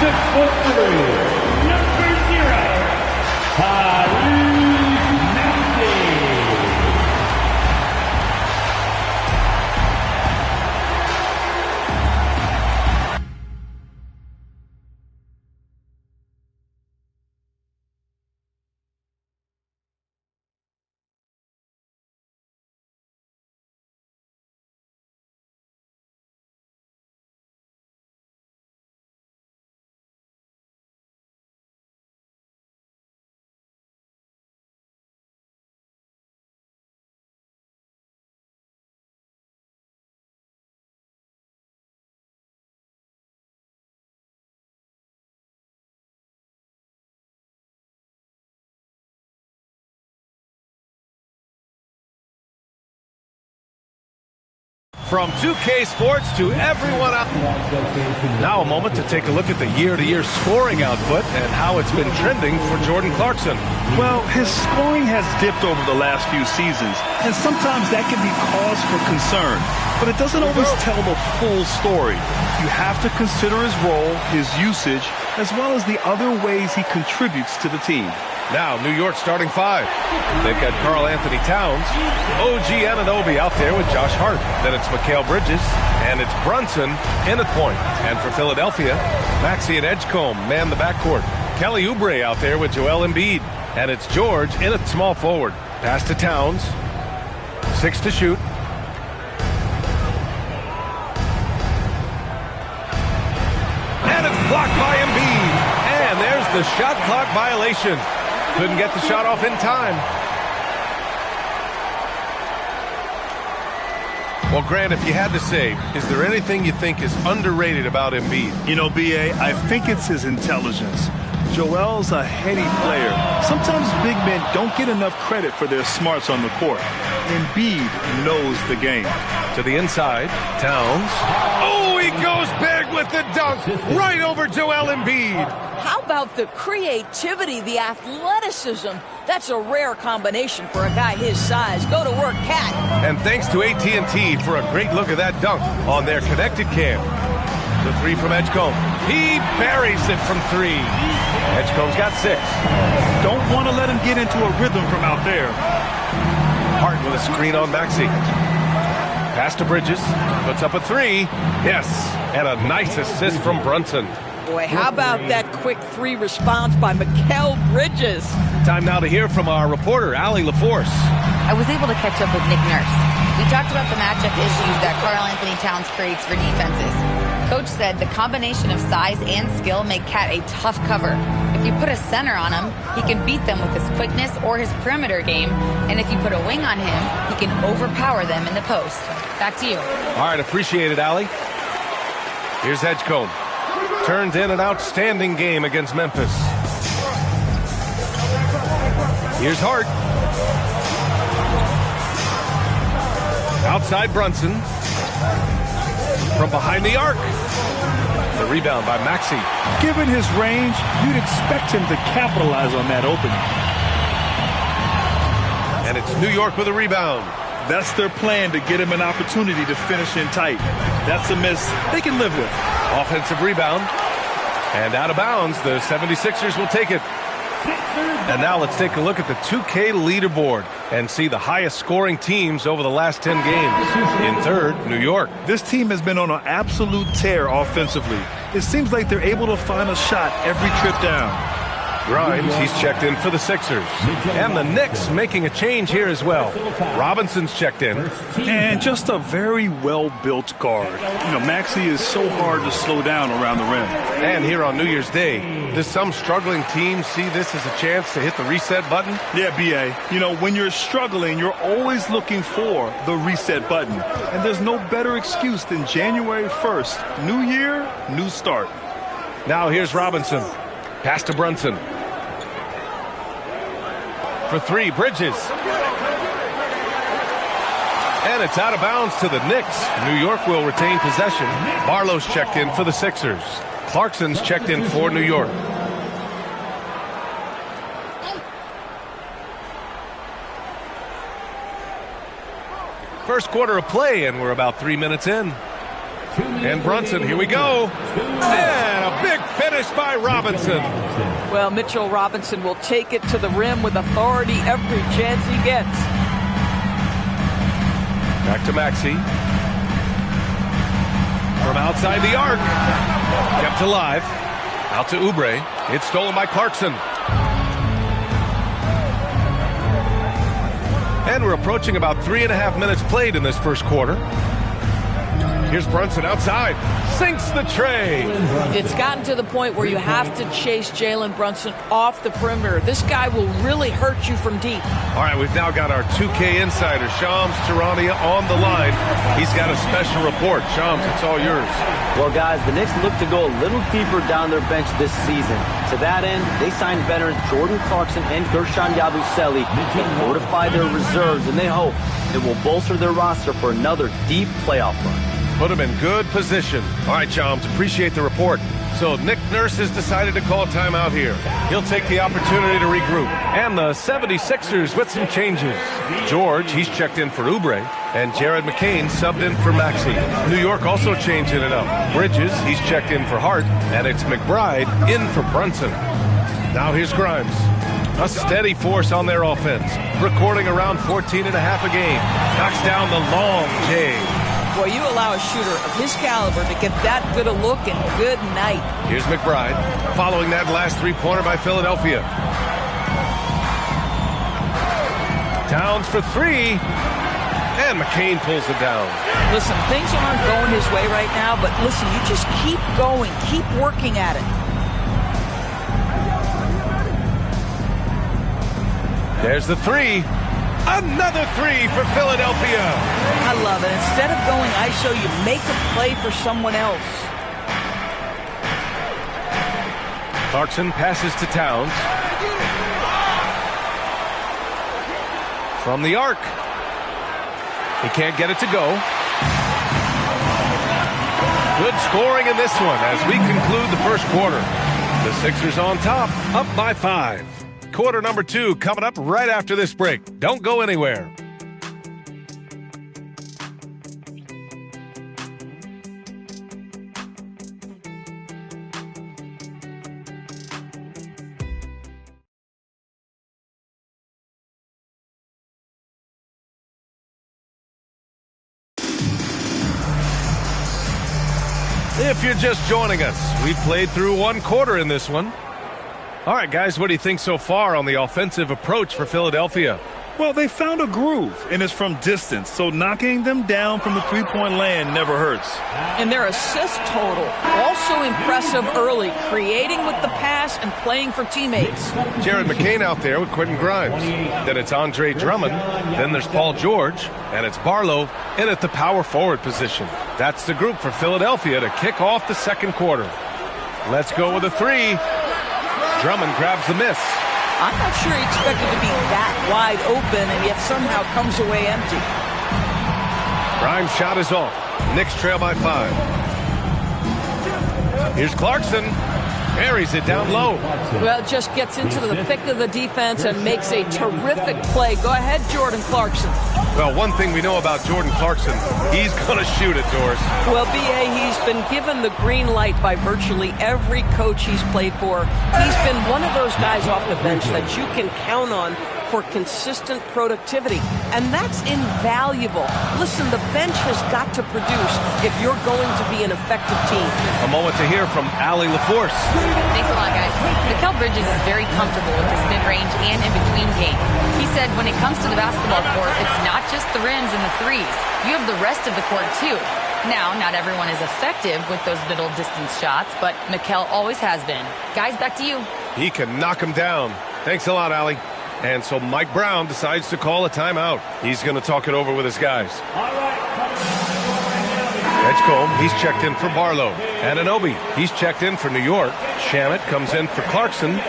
6'3", number 0, From 2K Sports to everyone out. Now a moment to take a look at the year-to-year scoring output and how it's been trending for Jordan Clarkson. Well, his scoring has dipped over the last few seasons, and sometimes that can be cause for concern. But it doesn't always tell the full story. You have to consider his role, his usage, as well as the other ways he contributes to the team. Now, New York starting five. They've got Karl Anthony Towns, OG Anunoby out there with Josh Hart. Then it's Mikal Bridges, and it's Brunson in at point. And for Philadelphia, Maxey and Edgecombe man the backcourt. Kelly Oubre out there with Joel Embiid. And it's George in at small forward. Pass to Towns. 6 to shoot. And it's blocked by Embiid. And there's the shot clock violation. Couldn't get the shot off in time. Well, Grant, if you had to say, is there anything you think is underrated about Embiid? You know, B.A., I think it's his intelligence. Joel's a heady player. Sometimes big men don't get enough credit for their smarts on the court. Embiid knows the game. To the inside, Towns. Oh, he goes big with the dunk right over Joel Embiid. How about the creativity, the athleticism? That's a rare combination for a guy his size. Go to work, Cat. And thanks to AT&T for a great look at that dunk on their connected cam. The three from Edgecombe. He buries it from three. Edgecombe's got 6. Don't want to let him get into a rhythm from out there. Hart with a screen on Maxey. Pass to Bridges. Puts up a 3. Yes. And a nice assist from Brunson. Boy, how about that quick 3 response by Mikal Bridges? Time now to hear from our reporter, Allie LaForce. I was able to catch up with Nick Nurse. We talked about the matchup issues that Karl Anthony Towns creates for defenses. Coach said the combination of size and skill make Cat a tough cover. If you put a center on him, he can beat them with his quickness or his perimeter game. And if you put a wing on him, he can overpower them in the post. Back to you. All right, appreciate it, Allie. Here's Edgecombe. Turned in an outstanding game against Memphis. Here's Hart. Outside Brunson. From behind the arc. The rebound by Maxey. Given his range, you'd expect him to capitalize on that opening. And it's New York with a rebound. That's their plan, to get him an opportunity to finish in tight. That's a miss they can live with. Offensive rebound. And out of bounds, the 76ers will take it. And now let's take a look at the 2K leaderboard and see the highest scoring teams over the last 10 games. In third, New York. This team has been on an absolute tear offensively. It seems like they're able to find a shot every trip down. Grimes, he's checked in for the Sixers. And the Knicks making a change here as well. Robinson's checked in. And just a very well-built guard. You know, Maxey is so hard to slow down around the rim. And here on New Year's Day, does some struggling teams see this as a chance to hit the reset button? Yeah, B.A. You know, when you're struggling, you're always looking for the reset button. And there's no better excuse than January 1st. New year, new start. Now here's Robinson. Pass to Brunson. For 3, Bridges. And it's out of bounds to the Knicks. New York will retain possession. Barlow's checked in for the Sixers. Clarkson's checked in for New York. First quarter of play, and we're about 3 minutes in. And Brunson, here we go. And a big finish by Robinson. Well, Mitchell Robinson will take it to the rim with authority every chance he gets. Back to Maxey. From outside the arc. Kept alive. Out to Oubre. It's stolen by Clarkson. And we're approaching about 3.5 minutes played in this first quarter. Here's Brunson outside. Sinks the tray. It's gotten to the point where you have to chase Jalen Brunson off the perimeter. This guy will really hurt you from deep. All right, we've now got our 2K insider, Shams Charania, on the line. He's got a special report. Shams, it's all yours. Well, guys, the Knicks look to go a little deeper down their bench this season. To that end, they signed veterans Jordan Clarkson and Gershon Yabusele to fortify their reserves, and they hope it will bolster their roster for another deep playoff run. Put him in good position. All right, Shams, appreciate the report. So Nick Nurse has decided to call a timeout here. He'll take the opportunity to regroup. And the 76ers with some changes. George, he's checked in for Oubre. And Jared McCain subbed in for Maxey. New York also changing it up. Bridges, he's checked in for Hart. And it's McBride in for Brunson. Now here's Grimes. A steady force on their offense. Recording around 14.5 a game. Knocks down the long J. Boy, you allow a shooter of his caliber to get that good a look and good night. Here's McBride, following that last three-pointer by Philadelphia. Towns for three, and McCain pulls it down. Listen, things aren't going his way right now, but listen, you just keep going, keep working at it. There's the three. Another three for Philadelphia. I love it. Instead of going ISO, you make a play for someone else. Clarkson passes to Towns. From the arc. He can't get it to go. Good scoring in this one as we conclude the first quarter. The Sixers on top, up by 5. Quarter number 2 coming up right after this break. Don't go anywhere. If you're just joining us, we've played through one quarter in this one. All right, guys, what do you think so far on the offensive approach for Philadelphia? Well, they found a groove, and it's from distance, so knocking them down from the three-point land never hurts. And their assist total, also impressive early, creating with the pass and playing for teammates. Jared McCain out there with Quentin Grimes. Then it's Andre Drummond. Then there's Paul George. And it's Barlow in at the power forward position. That's the group for Philadelphia to kick off the second quarter. Let's go with a three. Drummond grabs the miss. I'm not sure he expected to be that wide open and yet somehow comes away empty. Grimes' shot is off. Knicks trail by 5. Here's Clarkson. Carries it down low. Well, just gets into the thick of the defense and makes a terrific play. Go ahead, Jordan Clarkson. Well, one thing we know about Jordan Clarkson, he's going to shoot it, Doris. Well, B.A., he's been given the green light by virtually every coach he's played for. He's been one of those guys off the bench that you can count on for consistent productivity, and that's invaluable. Listen, the bench has got to produce if you're going to be an effective team. A moment to hear from Allie LaForce. Thanks a lot, guys. Mikal Bridges is very comfortable with his mid-range and in-between game. He said when it comes to the basketball court, it's not just the rims and the threes. You have the rest of the court, too. Now, not everyone is effective with those middle-distance shots, but Mikal always has been. Guys, back to you. He can knock him down. Thanks a lot, Allie. And so Mike Brown decides to call a timeout. He's going to talk it over with his guys. Edgecombe, he's checked in for Barlow. Anunoby, he's checked in for New York. Shamet comes in for Clarkson.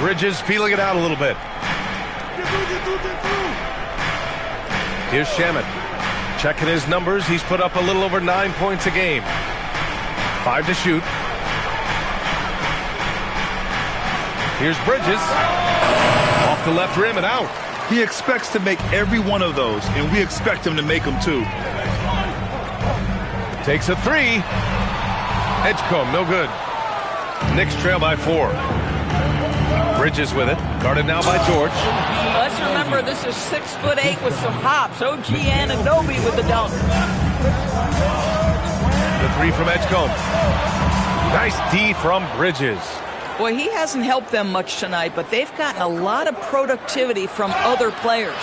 Bridges feeling it out a little bit. Here's Shamet. Checking his numbers, he's put up a little over 9 points a game. 5 to shoot. Here's Bridges. Off the left rim and out. He expects to make every one of those, and we expect him to make them too. Takes a 3. Edgecombe, no good. Knicks trail by 4. Bridges with it. Guarded now by George. Let's remember this is 6'8" with some hops. OG Anunoby with the dunk. The 3 from Edgecombe. Nice D from Bridges. Boy, he hasn't helped them much tonight, but they've gotten a lot of productivity from other players.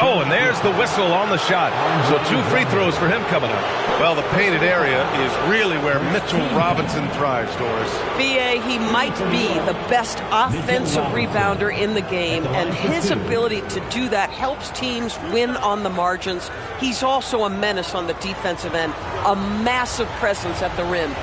Oh, and there's the whistle on the shot. So 2 free throws for him coming up. Well, the painted area is really where Mitchell Robinson thrives, Doris. B.A., he might be the best offensive rebounder in the game, and his ability to do that helps teams win on the margins. He's also a menace on the defensive end, a massive presence at the rim.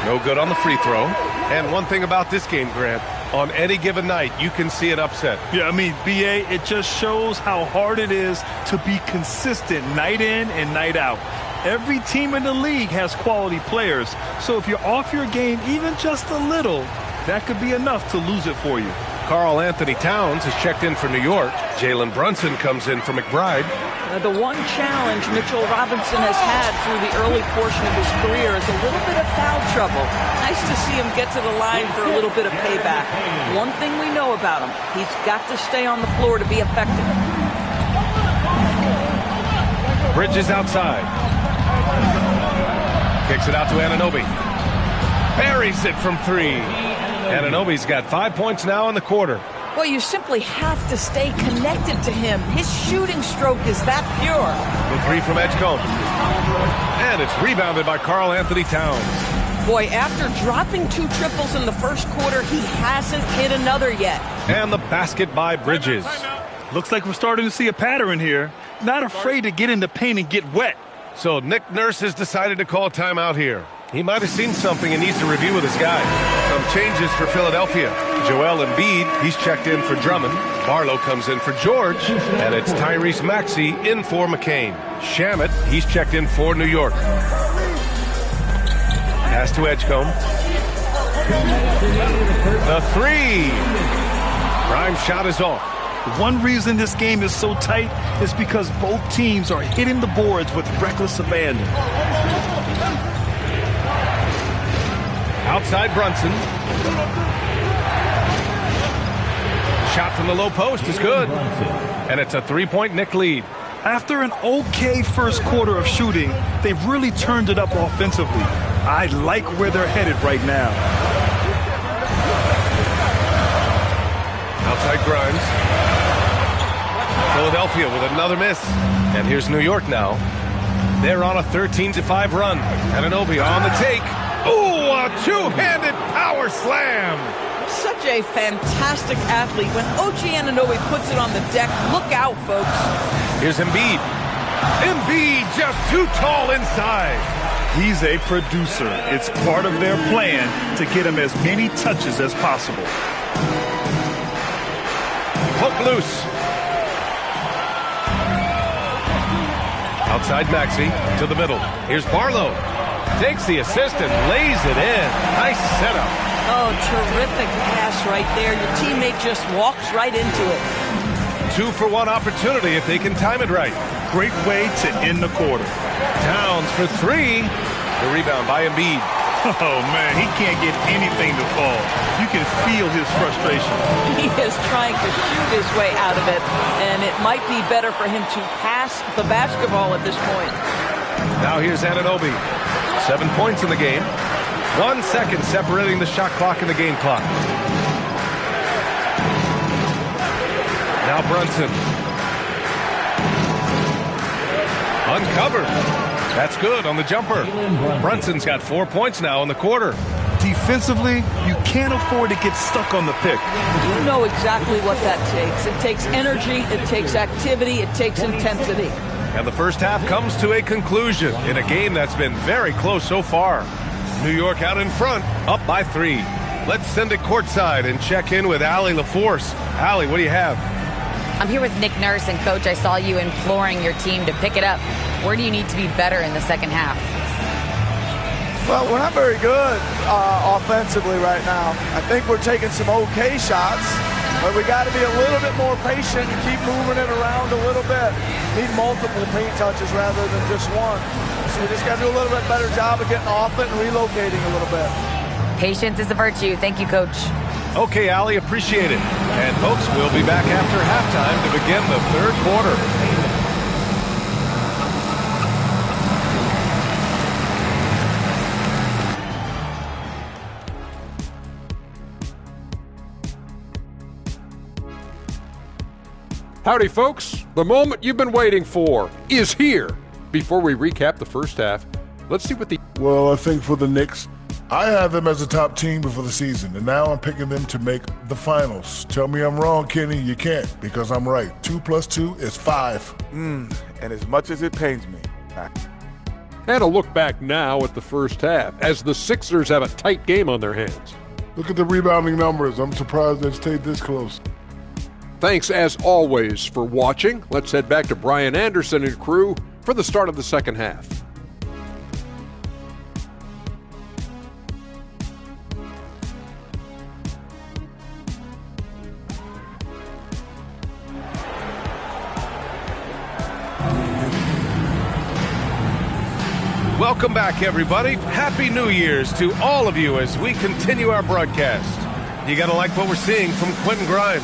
No good on the free throw. And one thing about this game, Grant, on any given night, you can see an upset. Yeah, I mean, B.A., it just shows how hard it is to be consistent night in and night out. Every team in the league has quality players, so if you're off your game even just a little, that could be enough to lose it for you. Karl Anthony Towns has checked in for New York. Jalen Brunson comes in for McBride. The one challenge Mitchell Robinson has had through the early portion of his career is a little bit of foul trouble. Nice to see him get to the line for a little bit of payback. One thing we know about him, he's got to stay on the floor to be effective. Bridges outside. Kicks it out to Anunoby. Buries it from 3. Anunoby's got 5 points now in the quarter. Well, you simply have to stay connected to him. His shooting stroke is that pure. The 3 from Edgecombe. And it's rebounded by Karl Anthony Towns. Boy, after dropping 2 triples in the first quarter, he hasn't hit another yet. And the basket by Bridges. Looks like we're starting to see a pattern here. Not afraid to get in the paint and get wet. So Nick Nurse has decided to call timeout here. He might have seen something and needs to review with his guy. Some changes for Philadelphia. Joel Embiid, he's checked in for Drummond. Barlow comes in for George. And it's Tyrese Maxey in for McCain. Shamet, he's checked in for New York. Pass to Edgecombe. The 3. Grimes' shot is off. One reason this game is so tight is because both teams are hitting the boards with reckless abandon. Outside Brunson. Shot from the low post is good. And it's a 3-point Knick lead. After an okay first quarter of shooting, they've really turned it up offensively. I like where they're headed right now. Outside Grimes. Philadelphia with another miss. And here's New York now. They're on a 13-5 run. Anunoby on the take. Ooh, a two-handed power slam. Such a fantastic athlete. When OG Anunoby puts it on the deck, look out, folks. Here's Embiid. Embiid just too tall inside. He's a producer. It's part of their plan to get him as many touches as possible. Hook loose. Outside Maxey to the middle. Here's Barlow. Takes the assist and lays it in. Nice setup. Oh, terrific pass right there. Your teammate just walks right into it. 2-for-1 opportunity if they can time it right. Great way to end the quarter. Towns for 3. The rebound by Embiid. Oh, man, he can't get anything to fall. You can feel his frustration. He is trying to shoot his way out of it, and it might be better for him to pass the basketball at this point. Now here's Anunoby. 7 points in the game. 1 second separating the shot clock and the game clock. Now Brunson. Uncovered. That's good on the jumper. Brunson's got 4 points now in the quarter. Defensively, you can't afford to get stuck on the pick. You know exactly what that takes. It takes energy, it takes activity, it takes intensity. And the first half comes to a conclusion in a game that's been very close so far. New York out in front, up by 3. Let's send it courtside and check in with Allie LaForce. Allie, what do you have? I'm here with Nick Nurse, and Coach, I saw you imploring your team to pick it up. Where do you need to be better in the second half? Well, we're not very good offensively right now. I think we're taking some okay shots, but we got to be a little bit more patient and keep moving it around a little bit. Need multiple paint touches rather than just one. So we just got to do a little bit better job of getting off it and relocating a little bit. Patience is a virtue. Thank you, Coach. Okay, Allie, appreciate it. And folks, we'll be back after halftime to begin the third quarter. Howdy, folks. The moment you've been waiting for is here. Before we recap the first half, let's see what the... Well, I think for the Knicks, I had them as a top team before the season, and now I'm picking them to make the finals. Tell me I'm wrong, Kenny. You can't, because I'm right. 2 + 2 is 5. And as much as it pains me. And a look back now at the first half, as the Sixers have a tight game on their hands. Look at the rebounding numbers. I'm surprised they've stayed this close. Thanks, as always, for watching. Let's head back to Brian Anderson and crew for the start of the second half. Welcome back, everybody. Happy New Year's to all of you as we continue our broadcast. You got to like what we're seeing from Quentin Grimes.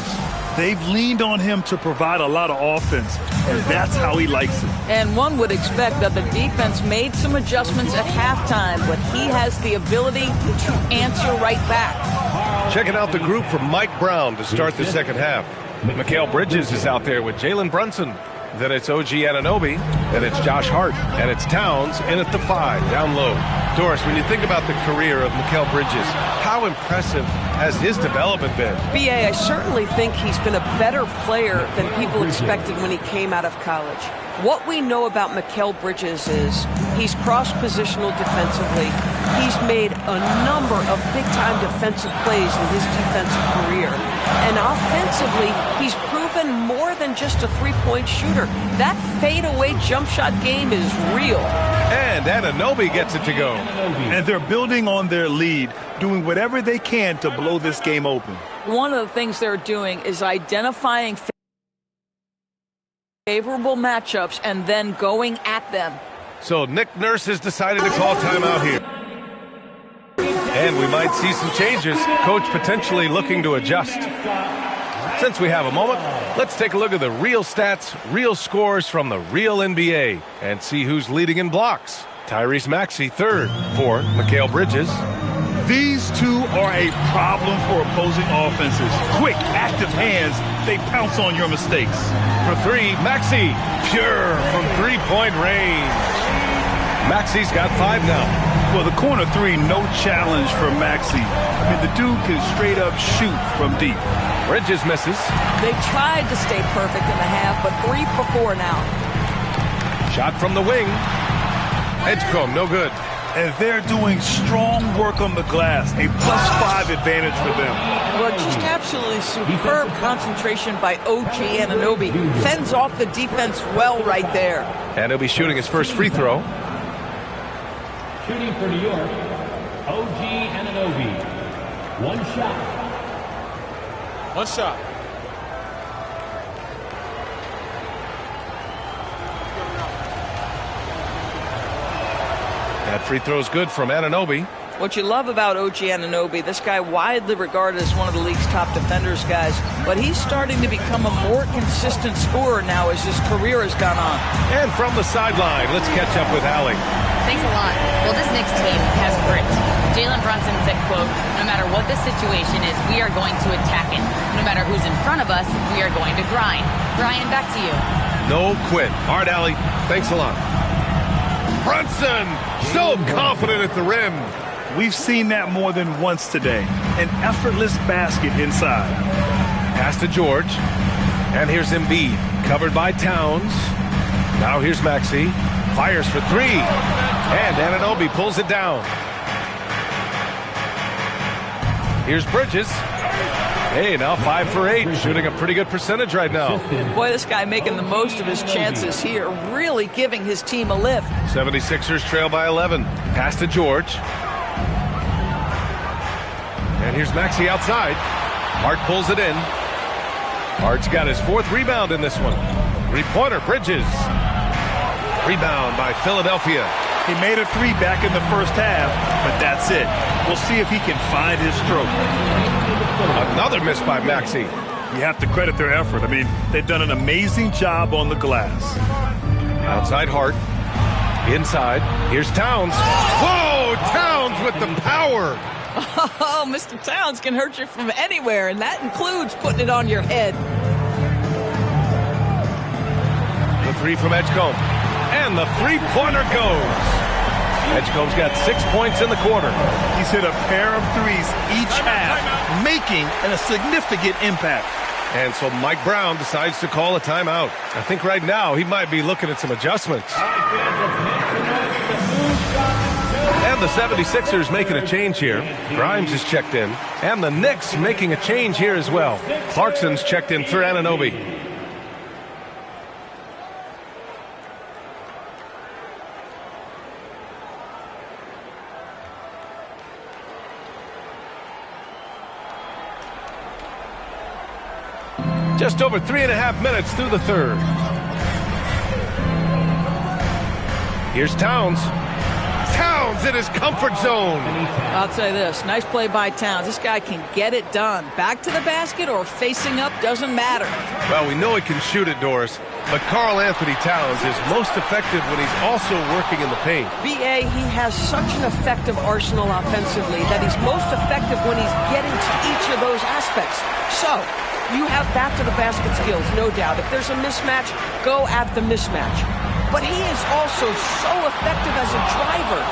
They've leaned on him to provide a lot of offense, and that's how he likes it. And one would expect that the defense made some adjustments at halftime, but he has the ability to answer right back. Checking out the group from Mike Brown to start the second half. Mikal Bridges is out there with Jalen Brunson. Then it's OG Anunoby. Then it's Josh Hart. And it's Towns in at the 5, down low. Doris, when you think about the career of Mikal Bridges, how impressive has his development been? B.A., I certainly think he's been a better player than people expected when he came out of college. What we know about Mikal Bridges is he's cross-positional defensively. He's made a number of big-time defensive plays in his defensive career. And offensively, he's proven more than just a three-point shooter. That fadeaway jump shot game is real. And Anunoby gets it to go. And they're building on their lead, doing whatever they can to blow this game open. One of the things they're doing is identifying favorable matchups and then going at them. So Nick Nurse has decided to call timeout here. And we might see some changes. Coach potentially looking to adjust. Since we have a moment, let's take a look at the real stats, real scores from the real NBA and see who's leading in blocks. Tyrese Maxey, 3rd, 4th, Mikal Bridges. These two are a problem for opposing offenses. Quick, active hands, they pounce on your mistakes. For 3, Maxey, pure from three-point range. Maxey's got 5 now. Well, the corner 3, no challenge for Maxey. I mean, the dude can straight up shoot from deep. Bridges misses. They tried to stay perfect in the half, but 3 for 4 now. Shot from the wing. Edgecombe, no good. And they're doing strong work on the glass, a +5 advantage for them. Well, just absolutely superb concentration by OG Anunoby. Fends off the defense well right there. And he'll be shooting his first free throw. Shooting for New York, OG Anunoby. One shot. That free throw's good from Anunoby. What you love about OG Anunoby, this guy widely regarded as one of the league's top defenders, guys, but he's starting to become a more consistent scorer now as his career has gone on. And from the sideline, let's catch up with Allie. Thanks a lot. Well, this Knicks team has grit. Jalen Brunson said, quote, no matter what the situation is, we are going to attack it. No matter who's in front of us, we are going to grind. Brian, back to you. No quit. All right, Allie, thanks a lot. Brunson, so confident at the rim. We've seen that more than once today. An effortless basket inside. Pass to George. And here's Embiid, covered by Towns. Now here's Maxey. Fires for 3. And Anunoby pulls it down. Here's Bridges. Hey, now 5 for 8, shooting a pretty good percentage right now. Boy, this guy making the most of his chances here, really giving his team a lift. 76ers trail by 11. Pass to George. And here's Maxey outside. Hart pulls it in. Hart's got his 4th rebound in this one. 3-pointer, Bridges. Rebound by Philadelphia. He made a 3 back in the first half, but that's it. We'll see if he can find his stroke. Another miss by Maxey. You have to credit their effort. I mean, they've done an amazing job on the glass. Outside Hart. Inside. Here's Towns. Whoa! Towns with the power. Oh, Mr. Towns can hurt you from anywhere, and that includes putting it on your head. The 3 from Edgecombe. And the 3-pointer goes. Edgecombe's got 6 points in the quarter. He's hit a pair of 3s each half, making a significant impact. And so Mike Brown decides to call a timeout. I think right now he might be looking at some adjustments. And the 76ers making a change here. Grimes is checked in. And the Knicks making a change here as well. Clarkson's checked in for Anunoby. Just over 3.5 minutes through the third. Here's Towns. Towns in his comfort zone. I'll tell you this, nice play by Towns. This guy can get it done. Back to the basket or facing up, doesn't matter. Well, we know he can shoot it, Doris, but Karl Anthony Towns is most effective when he's also working in the paint. B.A., he has such an effective arsenal offensively that he's most effective when he's getting to each of those aspects. So, you have back-to-the-basket skills, no doubt. If there's a mismatch, go at the mismatch. But he is also so effective as a driver.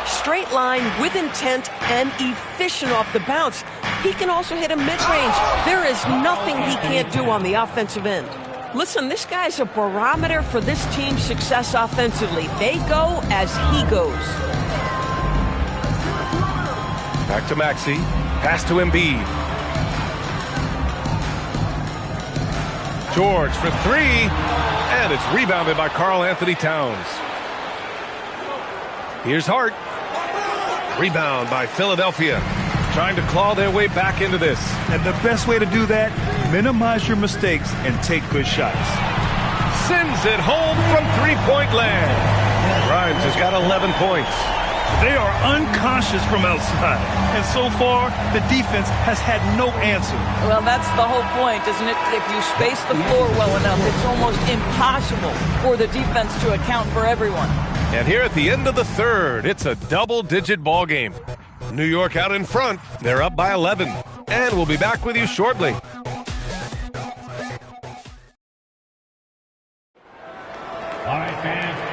Straight line, with intent, and efficient off the bounce. He can also hit a mid-range. There is nothing he can't do on the offensive end. Listen, this guy's a barometer for this team's success offensively. They go as he goes. Back to Maxey. Pass to Embiid. George for 3, and it's rebounded by Karl Anthony Towns. Here's Hart. Rebound by Philadelphia. Trying to claw their way back into this. And the best way to do that, minimize your mistakes and take good shots. Sends it home from 3-point land. Grimes has got 11 points. They are unconscious from outside. And so far, the defense has had no answer. Well, that's the whole point, isn't it? If you space the floor well enough, it's almost impossible for the defense to account for everyone. And here at the end of the third, it's a double-digit ball game. New York out in front. They're up by 11. And we'll be back with you shortly.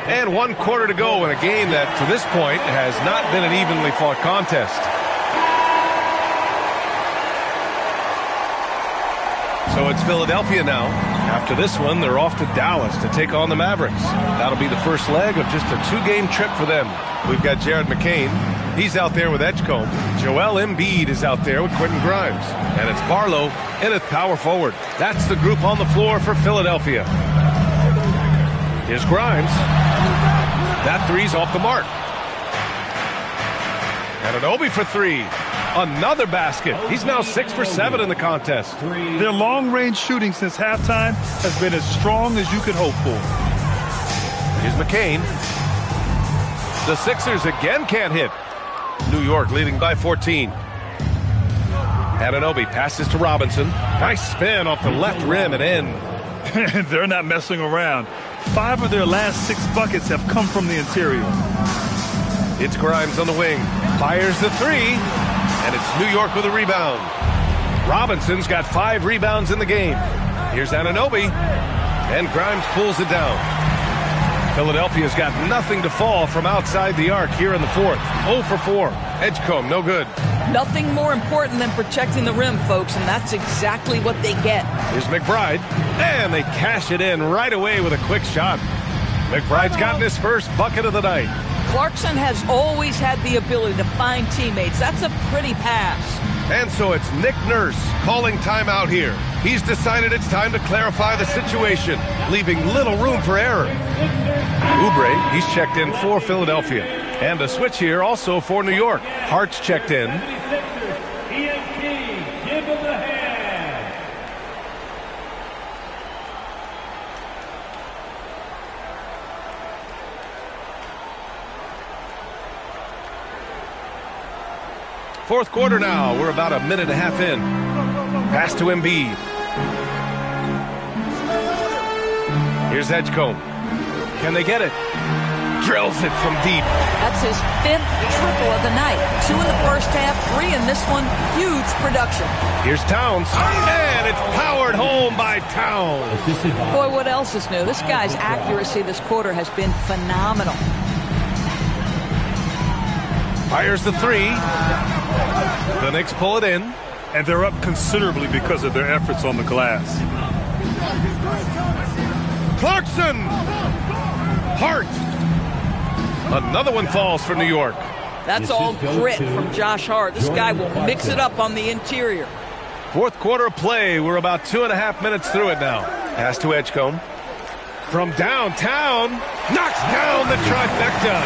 And 1 quarter to go in a game that, to this point, has not been an evenly fought contest. So it's Philadelphia now. After this one, they're off to Dallas to take on the Mavericks. That'll be the first leg of just a 2-game trip for them. We've got Jared McCain. He's out there with Edgecombe. Joel Embiid is out there with Quentin Grimes. And it's Barlow in at power forward. That's the group on the floor for Philadelphia. Here's Grimes. That 3's off the mark. Anunoby for 3. Another basket. He's now 6 for 7 in the contest. Their long-range shooting since halftime has been as strong as you could hope for. Here's McCain. The Sixers again can't hit. New York leading by 14. Anunoby passes to Robinson. Nice spin off the left rim and in. They're not messing around. 5 of their last 6 buckets have come from the interior. It's Grimes on the wing. Fires the 3. And it's New York with a rebound. Robinson's got 5 rebounds in the game. Here's Anunoby. And Grimes pulls it down. Philadelphia's got nothing to fall from outside the arc here in the fourth. 0 for 4. Edgecombe, no good. Nothing more important than protecting the rim, folks, and that's exactly what they get. Here's McBride. And they cash it in right away with a quick shot. McBride's gotten his first bucket of the night. Clarkson has always had the ability to find teammates. That's a pretty pass. And so it's Nick Nurse calling timeout here. He's decided it's time to clarify the situation, leaving little room for error. Oubre, he's checked in for Philadelphia. And a switch here also for New York. Hart's checked in. Give him the hand. Fourth quarter now. We're about a minute and a half in. Pass to Embiid. Here's Edgecombe. Can they get it? Drills it from deep. That's his 5th triple of the night. 2 in the first half, 3 in this one. Huge production. Here's Towns. And it's powered home by Towns. Boy, what else is new? This guy's accuracy this quarter has been phenomenal. Fires the 3. The Knicks pull it in. And they're up considerably because of their efforts on the glass. Clarkson. Hart. Another one falls for New York. That's all grit from Josh Hart. This guy will mix it up on the interior. Fourth quarter of play. We're about 2.5 minutes through it now. Pass to Edgecombe. From downtown. Knocks down the trifecta.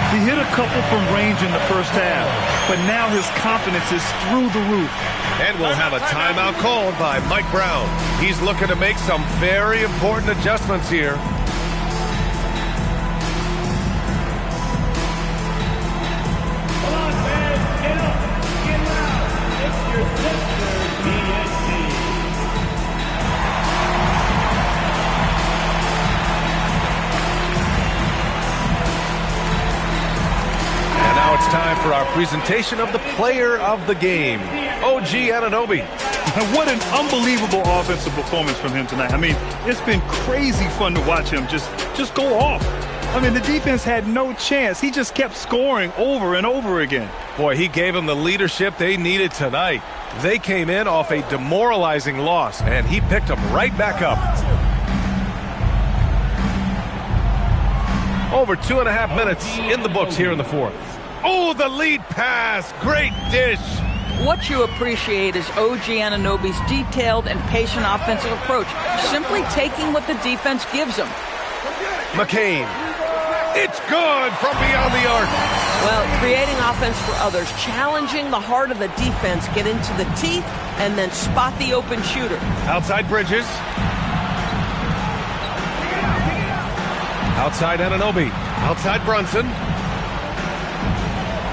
He hit a couple from range in the first half, but now his confidence is through the roof. And we'll have a timeout called by Mike Brown. He's looking to make some very important adjustments here. It's time for our presentation of the player of the game, OG Anunoby. And what an unbelievable offensive performance from him tonight. I mean, it's been crazy fun to watch him just go off. I mean, the defense had no chance. He just kept scoring over and over again. Boy, he gave them the leadership they needed tonight. They came in off a demoralizing loss, and he picked them right back up. Over 2.5 minutes in the books here in the fourth. Oh, the lead pass. Great dish. What you appreciate is OG Anunoby's detailed and patient offensive approach, simply taking what the defense gives him. McCain. It's good from beyond the arc. Well, creating offense for others, challenging the heart of the defense, get into the teeth, and then spot the open shooter. Outside Bridges. Outside Anunoby. Outside Brunson.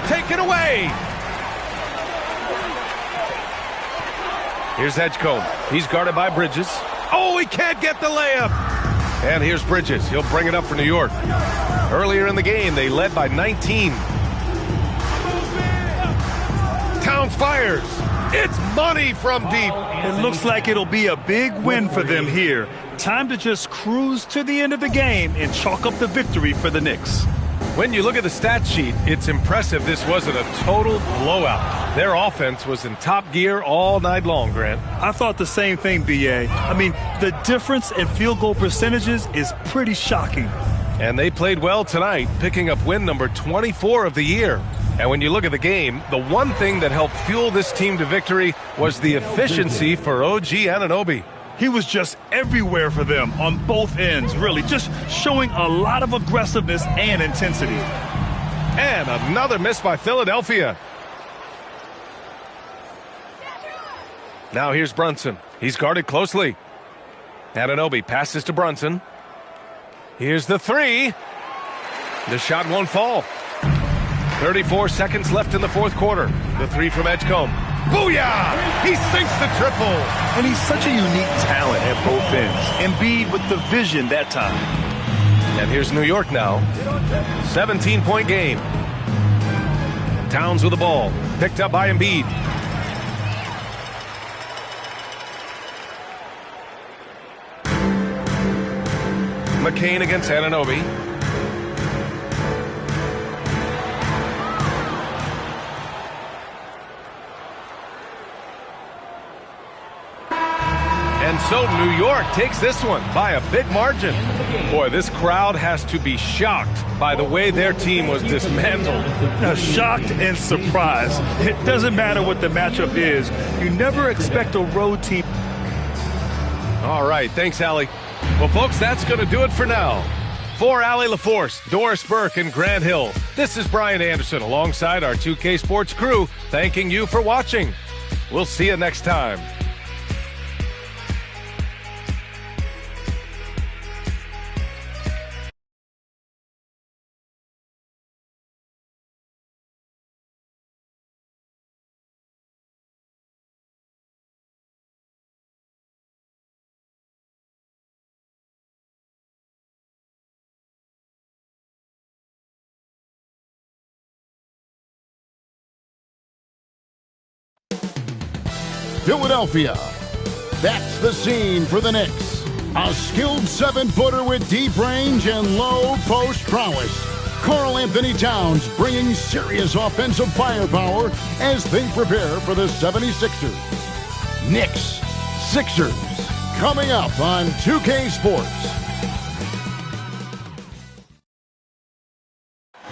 Taken away. Here's Edgecombe. He's guarded by Bridges. Oh, he can't get the layup. And here's Bridges. He'll bring it up for New York. Earlier in the game, they led by 19. Towns fires. It's money from deep. It looks like it'll be a big win for them here. Time to just cruise to the end of the game and chalk up the victory for the Knicks. When you look at the stat sheet, it's impressive this wasn't a total blowout. Their offense was in top gear all night long, Grant. I thought the same thing, B.A. I mean, the difference in field goal percentages is pretty shocking. And they played well tonight, picking up win number 24 of the year. And when you look at the game, the one thing that helped fuel this team to victory was the efficiency for OG Anunoby. He was just everywhere for them on both ends, really, just showing a lot of aggressiveness and intensity. And another miss by Philadelphia. Now here's Brunson. He's guarded closely. Anunoby passes to Brunson. Here's the 3. The shot won't fall. 34 seconds left in the fourth quarter. The 3 from Edgecombe. Booyah! He sinks the triple. And he's such a unique talent at both ends. Embiid with the vision that time. And here's New York now. 17-point game. Towns with the ball. Picked up by Embiid. McCain against Anunoby. And so New York takes this one by a big margin. Boy, this crowd has to be shocked by the way their team was dismantled. Shocked and surprised. It doesn't matter what the matchup is. You never expect a road team. All right, thanks, Allie. Well, folks, that's going to do it for now. For Allie LaForce, Doris Burke, and Grant Hill, this is Brian Anderson alongside our 2K Sports crew, thanking you for watching. We'll see you next time. Philadelphia. That's the scene for the Knicks. A skilled 7-footer with deep range and low post prowess. Karl Anthony Towns bringing serious offensive firepower as they prepare for the 76ers. Knicks, Sixers, coming up on 2K Sports.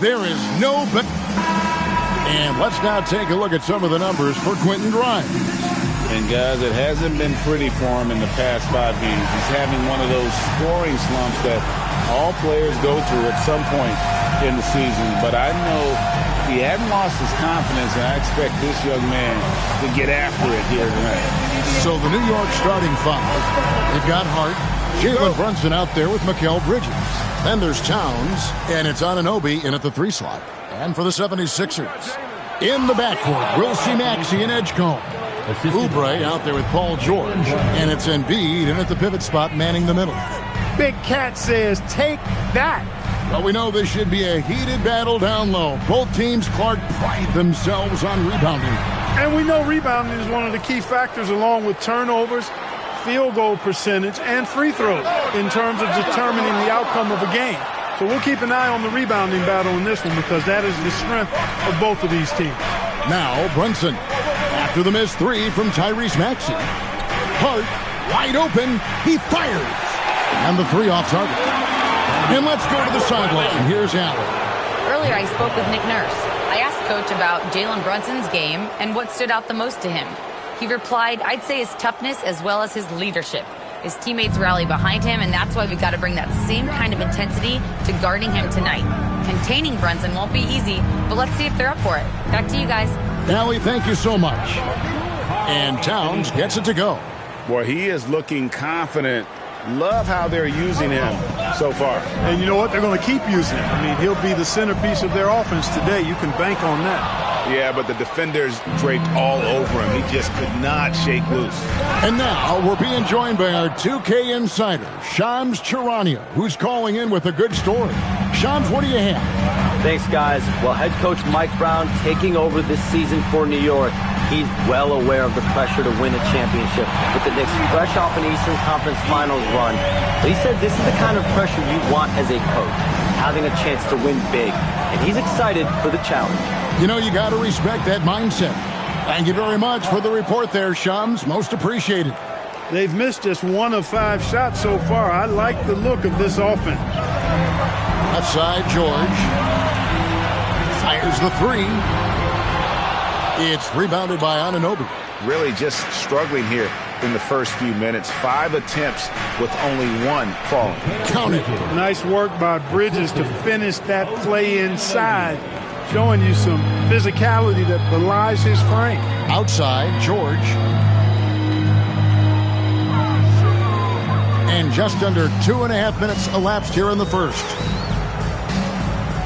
There is no bet. And let's now take a look at some of the numbers for Quentin Grimes. And guys, it hasn't been pretty for him in the past 5 games. He's having one of those scoring slumps that all players go through at some point in the season. But I know he hadn't lost his confidence, and I expect this young man to get after it here tonight. So the New York starting five, they've got Hart, Jalen Brunson out there with Mikal Bridges. Then there's Towns, and it's Anunoby in at the 3 slot. And for the 76ers, in the backcourt, we'll see Maxey and Edgecombe. Oubre out there with Paul George, and it's Embiid in at the pivot spot manning the middle. Big Cat says, take that. Well, we know this should be a heated battle down low. Both teams, Clark, pride themselves on rebounding. And we know rebounding is one of the key factors along with turnovers, field goal percentage, and free throws in terms of determining the outcome of a game. So we'll keep an eye on the rebounding battle in this one because that is the strength of both of these teams. Now Brunson. After the missed 3 from Tyrese Maxey. Hart, wide open, he fires. And the 3 off target. And let's go to the sideline. Here's Allen. Earlier, I spoke with Nick Nurse. I asked Coach about Jalen Brunson's game and what stood out the most to him. He replied, I'd say his toughness as well as his leadership. His teammates rally behind him, and that's why we've got to bring that same kind of intensity to guarding him tonight. Containing Brunson won't be easy, but let's see if they're up for it. Back to you guys. Allie, thank you so much. And Towns gets it to go. Boy, he is looking confident. Love how they're using him so far. And you know what? They're going to keep using him. I mean, he'll be the centerpiece of their offense today. You can bank on that. Yeah, but the defenders draped all over him. He just could not shake loose. And now we're being joined by our 2K insider, Shams Charania, who's calling in with a good story. Shams, what do you have? Thanks, guys. Well, head coach Mike Brown taking over this season for New York. He's well aware of the pressure to win a championship with the Knicks fresh off an Eastern Conference Finals run. But he said this is the kind of pressure you want as a coach, having a chance to win big. And he's excited for the challenge. You know, you got to respect that mindset. Thank you very much for the report there, Shams. Most appreciated. They've missed just 1 of 5 shots so far. I like the look of this offense. Left side, George. Fires the 3. It's rebounded by Anunoby. Really just struggling here in the first few minutes. 5 attempts with only 1 falling. Count it. Nice work by Bridges to finish that play inside, showing you some physicality that belies his frame. Outside, George. And just under 2.5 minutes elapsed here in the first.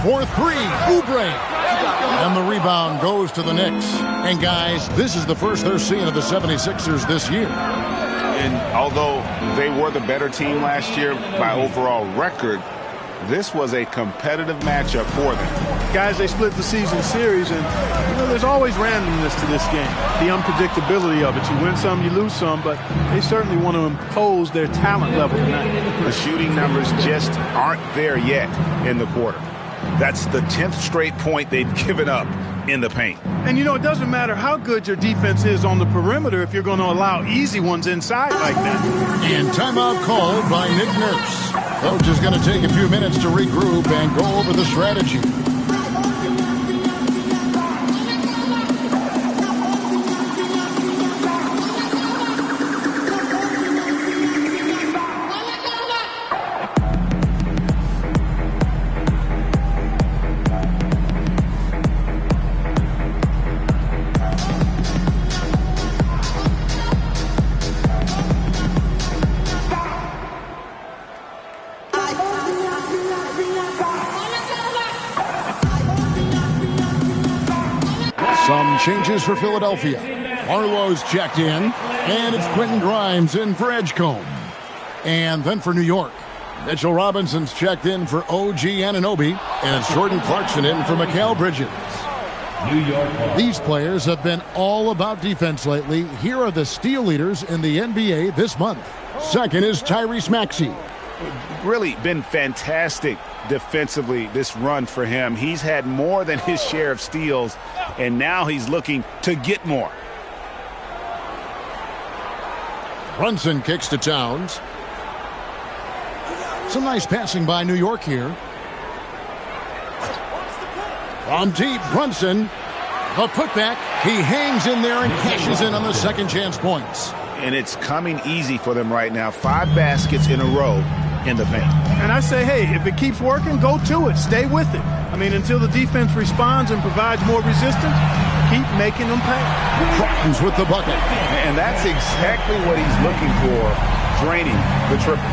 For 3, Oubre. And the rebound goes to the Knicks. And guys, this is the first they're seeing of the 76ers this year. And although they were the better team last year by overall record, this was a competitive matchup for them. Guys, they split the season series, and you know there's always randomness to this game, the unpredictability of it. You win some, you lose some, but they certainly want to impose their talent level tonight. The shooting numbers just aren't there yet in the quarter. That's the 10th straight point they've given up in the paint. And, you know, it doesn't matter how good your defense is on the perimeter if you're going to allow easy ones inside like that. And timeout called by Nick Nurse. Coach is going to take a few minutes to regroup and go over the strategy. Some changes for Philadelphia. Arlo's checked in, and it's Quentin Grimes in for Edgecombe. And then for New York, Mitchell Robinson's checked in for OG Anunoby, and it's Jordan Clarkson in for Mikal Bridges. New York. These players have been all about defense lately. Here are the steal leaders in the NBA this month. Second is Tyrese Maxey. Really been fantastic defensively this run for him. He's had more than his share of steals, and now he's looking to get more. Brunson kicks to Towns. Some nice passing by New York here. From deep, Brunson. The putback. He hangs in there and cashes in on the second chance points. And it's coming easy for them right now. 5 baskets in a row in the paint. And I say, hey, if it keeps working, go to it. Stay with it. I mean, until the defense responds and provides more resistance, keep making them pay. Crotons with the bucket. And that's exactly what he's looking for, draining the triple.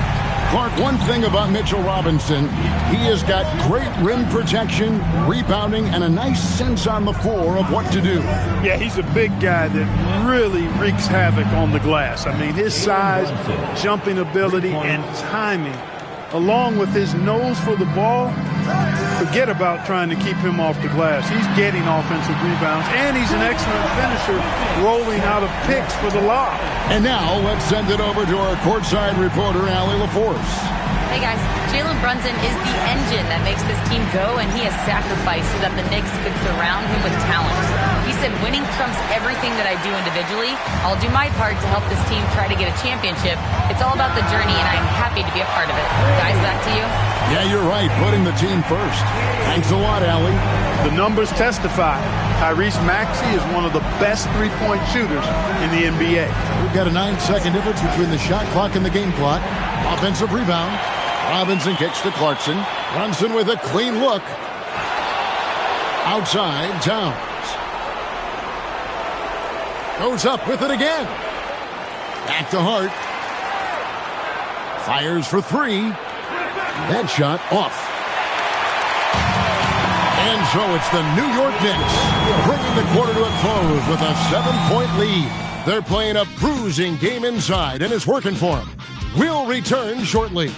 Clark, one thing about Mitchell Robinson, he has got great rim protection, rebounding, and a nice sense on the floor of what to do. Yeah, he's a big guy that really wreaks havoc on the glass. I mean, his size, jumping ability, and timing, along with his nose for the ball, forget about trying to keep him off the glass. He's getting offensive rebounds, and he's an excellent finisher, rolling out of picks for the lob. And now let's send it over to our courtside reporter, Allie LaForce. Hey guys, Jalen Brunson is the engine that makes this team go, and he has sacrificed so that the Knicks could surround him with talent. He said, winning trumps everything that I do individually. I'll do my part to help this team try to get a championship. It's all about the journey, and I'm happy to be a part of it. Guys, back to you. Yeah, you're right, putting the team first. Thanks a lot, Allie. The numbers testify. Tyrese Maxey is one of the best three-point shooters in the NBA. We've got a 9-second difference between the shot clock and the game clock. Offensive rebound. Robinson kicks to Clarkson. Brunson with a clean look. Outside, Towns. Goes up with it again. Back to Hart. Fires for 3. That shot off. And so it's the New York Knicks bringing the quarter to a close with a 7-point lead. They're playing a bruising game inside, and it's working for them. We'll return shortly.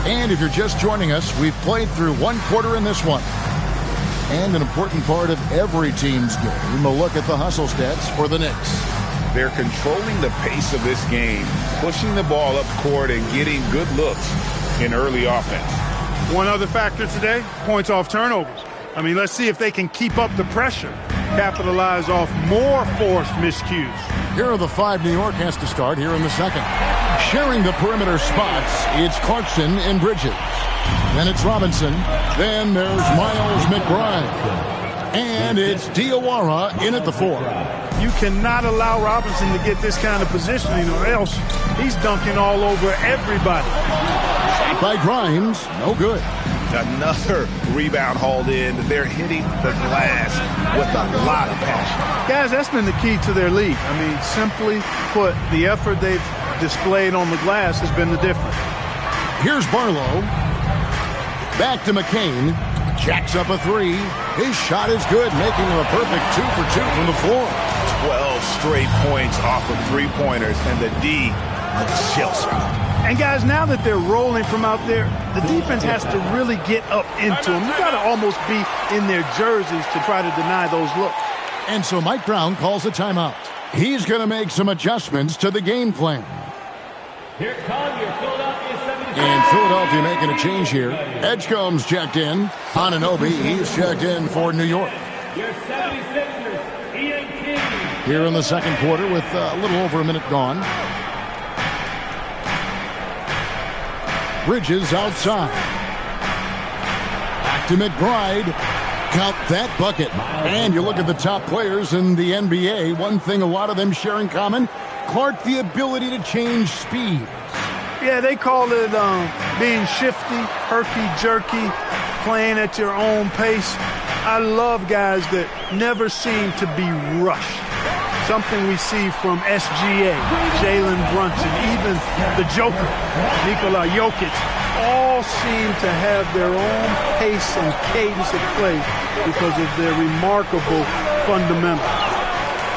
And if you're just joining us, we've played through one quarter in this one. And an important part of every team's game, a look at the hustle stats for the Knicks. They're controlling the pace of this game, pushing the ball up court and getting good looks in early offense. One other factor today, points off turnovers. I mean, let's see if they can keep up the pressure, capitalize off more forced miscues. Here are the 5 New York has to start here in the second. Sharing the perimeter spots, it's Clarkson and Bridges. Then it's Robinson. Then there's Miles McBride. And it's Diawara in at the 4. You cannot allow Robinson to get this kind of positioning, or else he's dunking all over everybody. Shot by Grimes, no good. Another rebound hauled in. They're hitting the glass with a lot of passion. Guys, that's been the key to their lead. I mean, simply put, the effort they've displayed on the glass has been the difference. Here's Barlow. Back to McCain. Jacks up a 3. His shot is good, making him a perfect 2 for 2 from the floor. 12 straight points off of 3-pointers, and the D looks shell-shocked. And guys, now that they're rolling from out there, the defense has to really get up into them. You got to almost be in their jerseys to try to deny those looks. And so Mike Brown calls a timeout. He's going to make some adjustments to the game plan. Here come your Philadelphia 76ers. And Philadelphia making a change here. Edgecombe's checked in. Anunoby, he's checked in for New York. Your 76ers, Ian King. Here in the second quarter with a little over a minute gone. Bridges outside. Back to McBride. Count that bucket. And you look at the top players in the NBA, one thing a lot of them share in common, Clark, the ability to change speed. Yeah, they call it being shifty, herky-jerky, playing at your own pace. I love guys that never seem to be rushed. Something we see from SGA, Jalen Brunson, even the Joker, Nikola Jokic, all seem to have their own pace and cadence of play because of their remarkable fundamentals.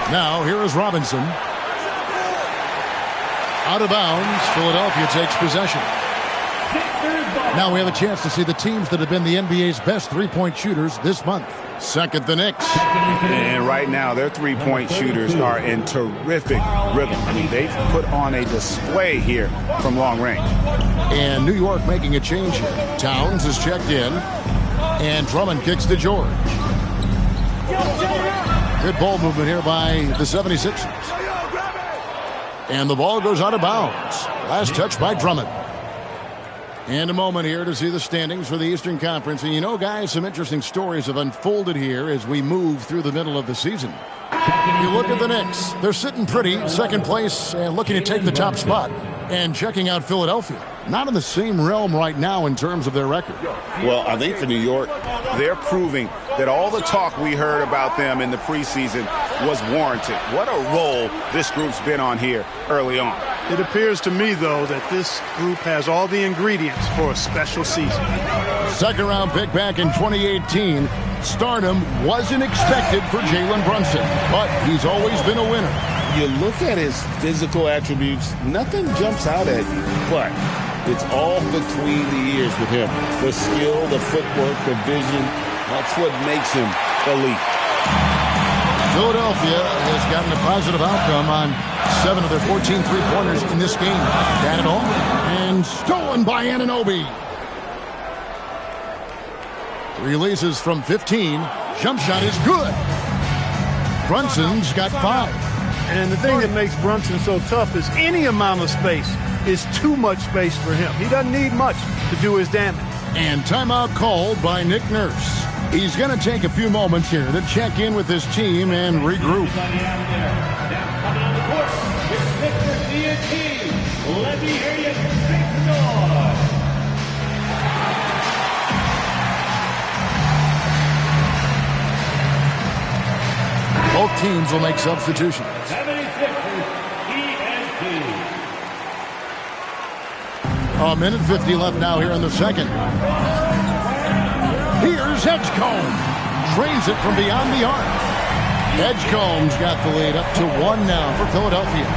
Now, here is Robinson. Out of bounds, Philadelphia takes possession. Now we have a chance to see the teams that have been the NBA's best three-point shooters this month. Second, the Knicks. And right now, their three-point shooters are in terrific rhythm. I mean, they've put on a display here from long range. And New York making a change here. Towns is checked in. And Drummond kicks to George. Good ball movement here by the 76ers. And the ball goes out of bounds. Last touch by Drummond. And a moment here to see the standings for the Eastern Conference. And you know, guys, some interesting stories have unfolded here as we move through the middle of the season. You look at the Knicks. They're sitting pretty, second place, and looking to take the top spot. And checking out Philadelphia. Not in the same realm right now in terms of their record. Well, I think for New York, they're proving that all the talk we heard about them in the preseason was warranted. What a role this group's been on here early on. It appears to me, though, that this group has all the ingredients for a special season. Second round pick back in 2018. Stardom wasn't expected for Jalen Brunson, but he's always been a winner. You look at his physical attributes, nothing jumps out at you, but it's all between the ears with him. The skill, the footwork, the vision, that's what makes him elite. Philadelphia has gotten a positive outcome on 7 of their 14 three-pointers in this game. Got it all. And stolen by Anunoby. Releases from 15. Jump shot is good. Brunson's got 5. And the thing that makes Brunson so tough is any amount of space is too much space for him. He doesn't need much to do his damage. And timeout called by Nick Nurse. He's going to take a few moments here to check in with his team and regroup. Let me hear you make some noise. Both teams will make substitutions. 76ers, ENT. A minute 50 left now here in the second. Here's Edgecombe. Trains it from beyond the arc. Edgecombe's got the lead up to 1 now for Philadelphia.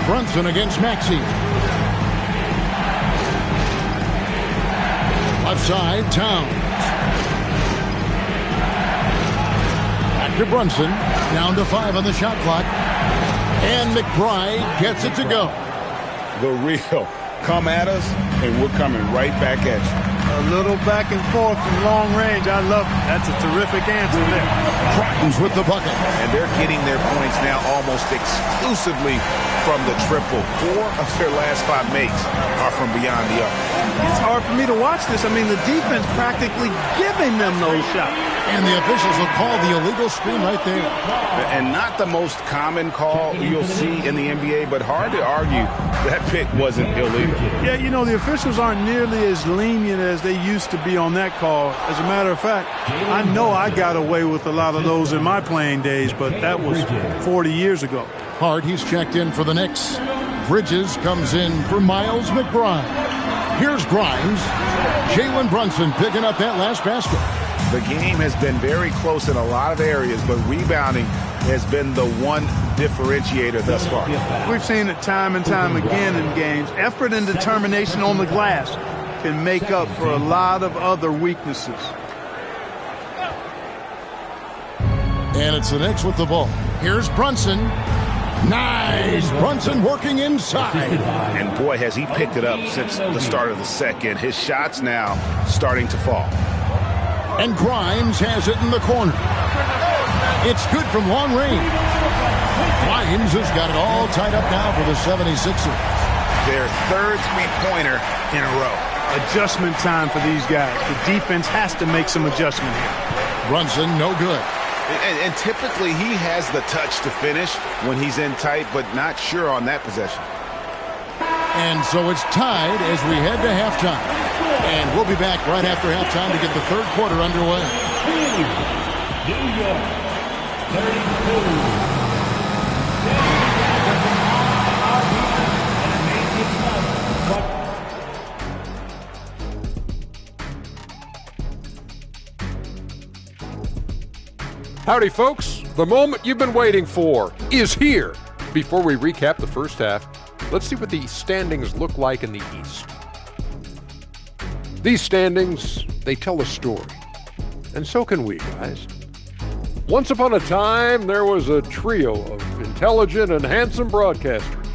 Brunson against Maxey. Left side, Towns. Back to Brunson. Down to 5 on the shot clock. And McBride gets it to go. The real come at us, and we're coming right back at you. A little back and forth from long range. I love it. That's a terrific answer there. Crichton's with the bucket. And they're getting their points now almost exclusively from the triple. 4 of their last 5 makes are from beyond the arc. It's hard for me to watch this. I mean, the defense practically giving them those shots. And the officials will call the illegal screen right there. And not the most common call you'll see in the NBA, but hard to argue that pick wasn't illegal. Yeah, you know, the officials aren't nearly as lenient as they used to be on that call. As a matter of fact, I know I got away with a lot of those in my playing days, but that was 40 years ago. Hart, he's checked in for the Knicks. Bridges comes in for Miles McBride. Here's Grimes. Jalen Brunson picking up that last basket. The game has been very close in a lot of areas, but rebounding has been the one differentiator thus far. We've seen it time and time again in games. Effort and determination on the glass can make up for a lot of other weaknesses. And it's the Knicks with the ball. Here's Brunson. Nice. Brunson working inside. And boy, has he picked it up since the start of the second. His shots now starting to fall. And Grimes has it in the corner. It's good from long range. Grimes has got it all tied up now for the 76ers. Their third three-pointer in a row. Adjustment time for these guys. The defense has to make some adjustment here. Brunson, no good. And typically he has the touch to finish when he's in tight, but not sure on that possession. And so it's tied as we head to halftime. And we'll be back right after halftime to get the third quarter underway. New York, 32. Howdy, folks. The moment you've been waiting for is here. Before we recap the first half, let's see what the standings look like in the East. These standings, they tell a story. And so can we, guys. Once upon a time, there was a trio of intelligent and handsome broadcasters.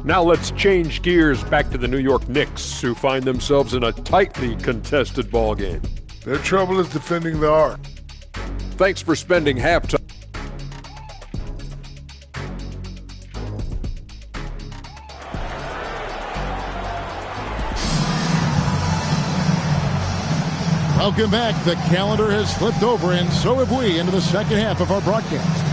Now let's change gears back to the New York Knicks, who find themselves in a tightly contested ball game. Their trouble is defending the arc. Thanks for spending halftime. Welcome back. The calendar has flipped over, and so have we, into the second half of our broadcast.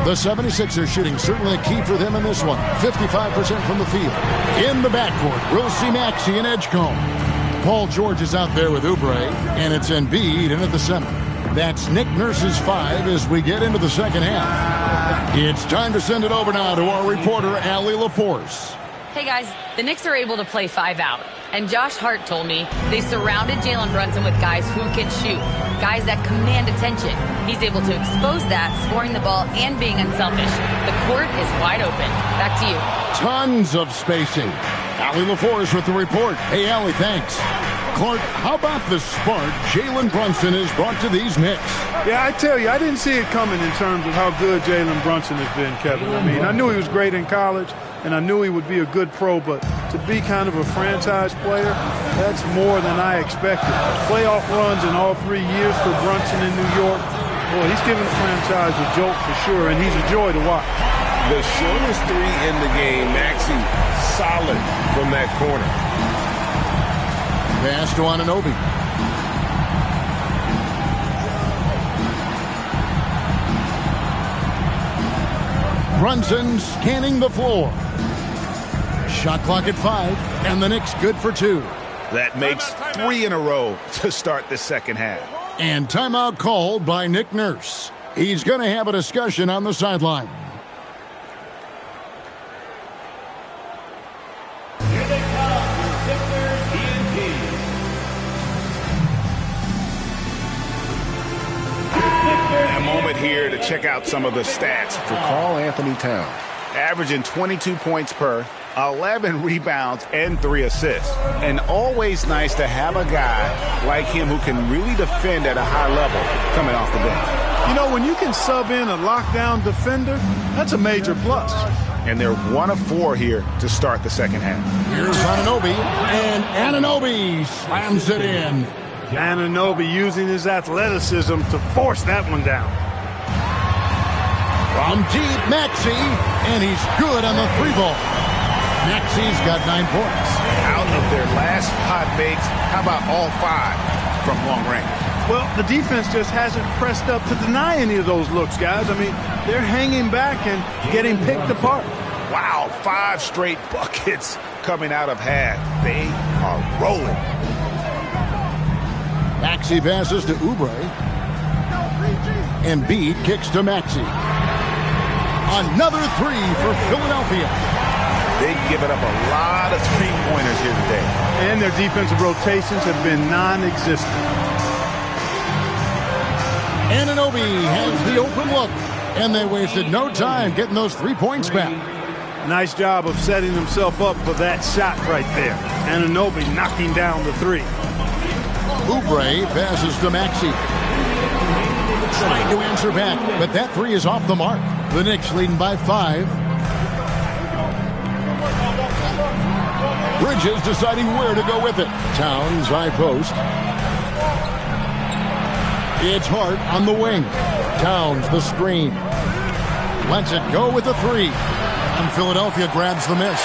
The 76ers shooting certainly a key for them in this one. 55% from the field. In the backcourt, we'll see Maxey and Edgecombe. Paul George is out there with Oubre, and it's Embiid in at the center. That's Nick Nurse's 5 as we get into the second half. It's time to send it over now to our reporter, Allie LaForce. Hey guys, the Knicks are able to play 5 out. And Josh Hart told me they surrounded Jalen Brunson with guys who can shoot, guys that command attention. He's able to expose that, scoring the ball and being unselfish. The court is wide open. Back to you. Tons of spacing. Allie LaForce with the report. Hey, Allie, thanks. Clark, how about the spark Jalen Brunson has brought to these Knicks? Yeah, I tell you, I didn't see it coming in terms of how good Jalen Brunson has been, Kevin. I mean, I knew he was great in college, and I knew he would be a good pro, but to be kind of a franchise player, that's more than I expected. Playoff runs in all 3 years for Brunson in New York. Boy, he's giving the franchise a jolt for sure, and he's a joy to watch. The shortest three in the game, Maxey, solid from that corner. Pass to Anunoby. Brunson scanning the floor. Shot clock at 5, and the Knicks good for 2. That makes 3 in a row to start the second half. And timeout called by Nick Nurse. He's going to have a discussion on the sideline. Here they come, your Sixers TNT. A moment here to check out some of the stats for Karl Anthony Towns. Averaging 22 points per, 11 rebounds, and 3 assists. And always nice to have a guy like him who can really defend at a high level coming off the bench. You know, when you can sub in a lockdown defender, that's a major plus. And they're 1 of 4 here to start the second half. Here's Anunoby, and Anunoby slams it in. Anunoby using his athleticism to force that one down. From deep, Maxey, and he's good on the 3-ball. Maxey's got 9 points. Out of their last 5 makes, how about all 5 from long range? Well, the defense just hasn't pressed up to deny any of those looks, guys. I mean, they're hanging back and getting picked apart. Wow, 5 straight buckets coming out of half. They are rolling. Maxey passes to Oubre. Embiid kicks to Maxey. Another 3 for Philadelphia. They've given up a lot of three-pointers here today. And their defensive rotations have been non-existent. Anunoby has the open look, and they wasted no time getting those 3 points back. Nice job of setting himself up for that shot right there. Anunoby knocking down the three. Oubre passes to Maxey. Trying to answer back, but that three is off the mark. The Knicks leading by 5. Bridges deciding where to go with it. Towns high post. It's Hart on the wing. Towns the screen. Lets it go with the three. And Philadelphia grabs the miss.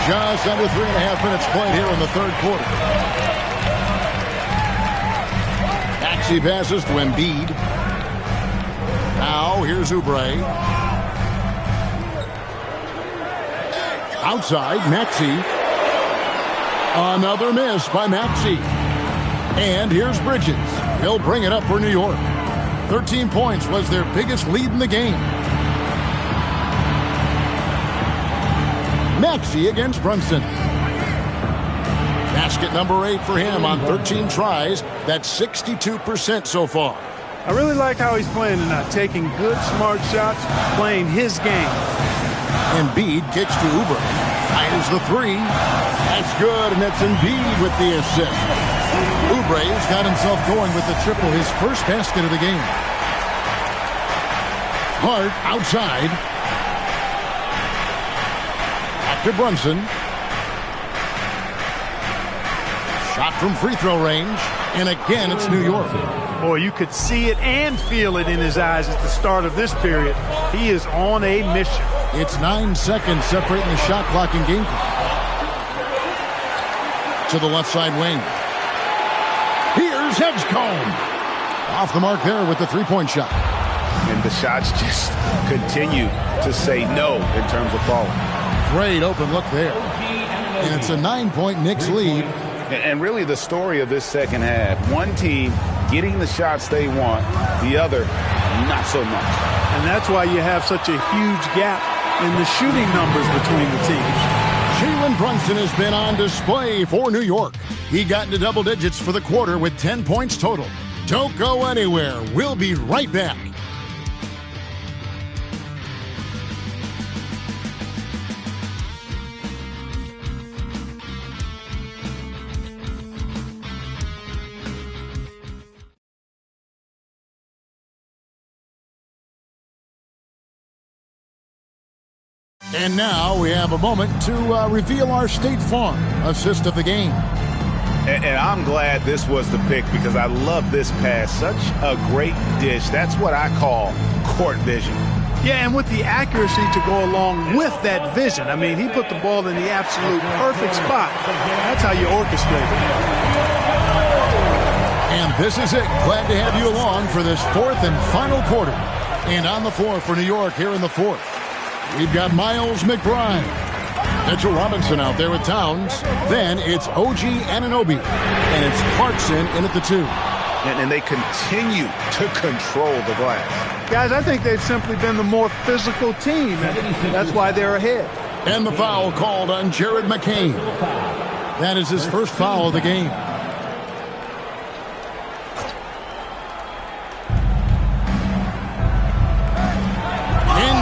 Just under 3.5 minutes played here in the third quarter. Maxey passes to Embiid. Now here's Oubre. Outside, Maxey. Another miss by Maxey. And here's Bridges. He'll bring it up for New York. 13 points was their biggest lead in the game. Maxey against Brunson. Basket number 8 for him on 13 tries. That's 62% so far. I really like how he's playing tonight, taking good, smart shots, playing his game. Embiid kicks to Oubre. Fires the three. That's good, and that's Embiid with the assist. Oubre's got himself going with the triple, his first basket of the game. Hart outside. Back to Brunson. Shot from free throw range. And again, it's New York. Boy, you could see it and feel it in his eyes at the start of this period. He is on a mission. It's 9 seconds separating the shot clock and game clock. To the left side wing. Here's Edgecombe. Off the mark there with the three-point shot. And the shots just continue to say no in terms of falling. Great open look there. And it's a 9-point Knicks lead. And really the story of this second half, one team getting the shots they want, the other not so much. And that's why you have such a huge gap in the shooting numbers between the teams. Jalen Brunson has been on display for New York. He got into double digits for the quarter with 10 points total. Don't go anywhere. We'll be right back. And now we have a moment to reveal our State Farm assist of the game. And I'm glad this was the pick because I love this pass. Such a great dish. That's what I call court vision. Yeah, and with the accuracy to go along with that vision. I mean, he put the ball in the absolute perfect spot. That's how you orchestrate it. And this is it. Glad to have you along for this fourth and final quarter. And on the floor for New York here in the fourth. We've got Miles McBride. Mitchell Robinson out there with Towns. Then it's OG Anunoby. And it's Clarkson in at the 2. And they continue to control the glass. Guys, I think they've simply been the more physical team. And that's why they're ahead. And the foul called on Jared McCain. That is his first foul of the game.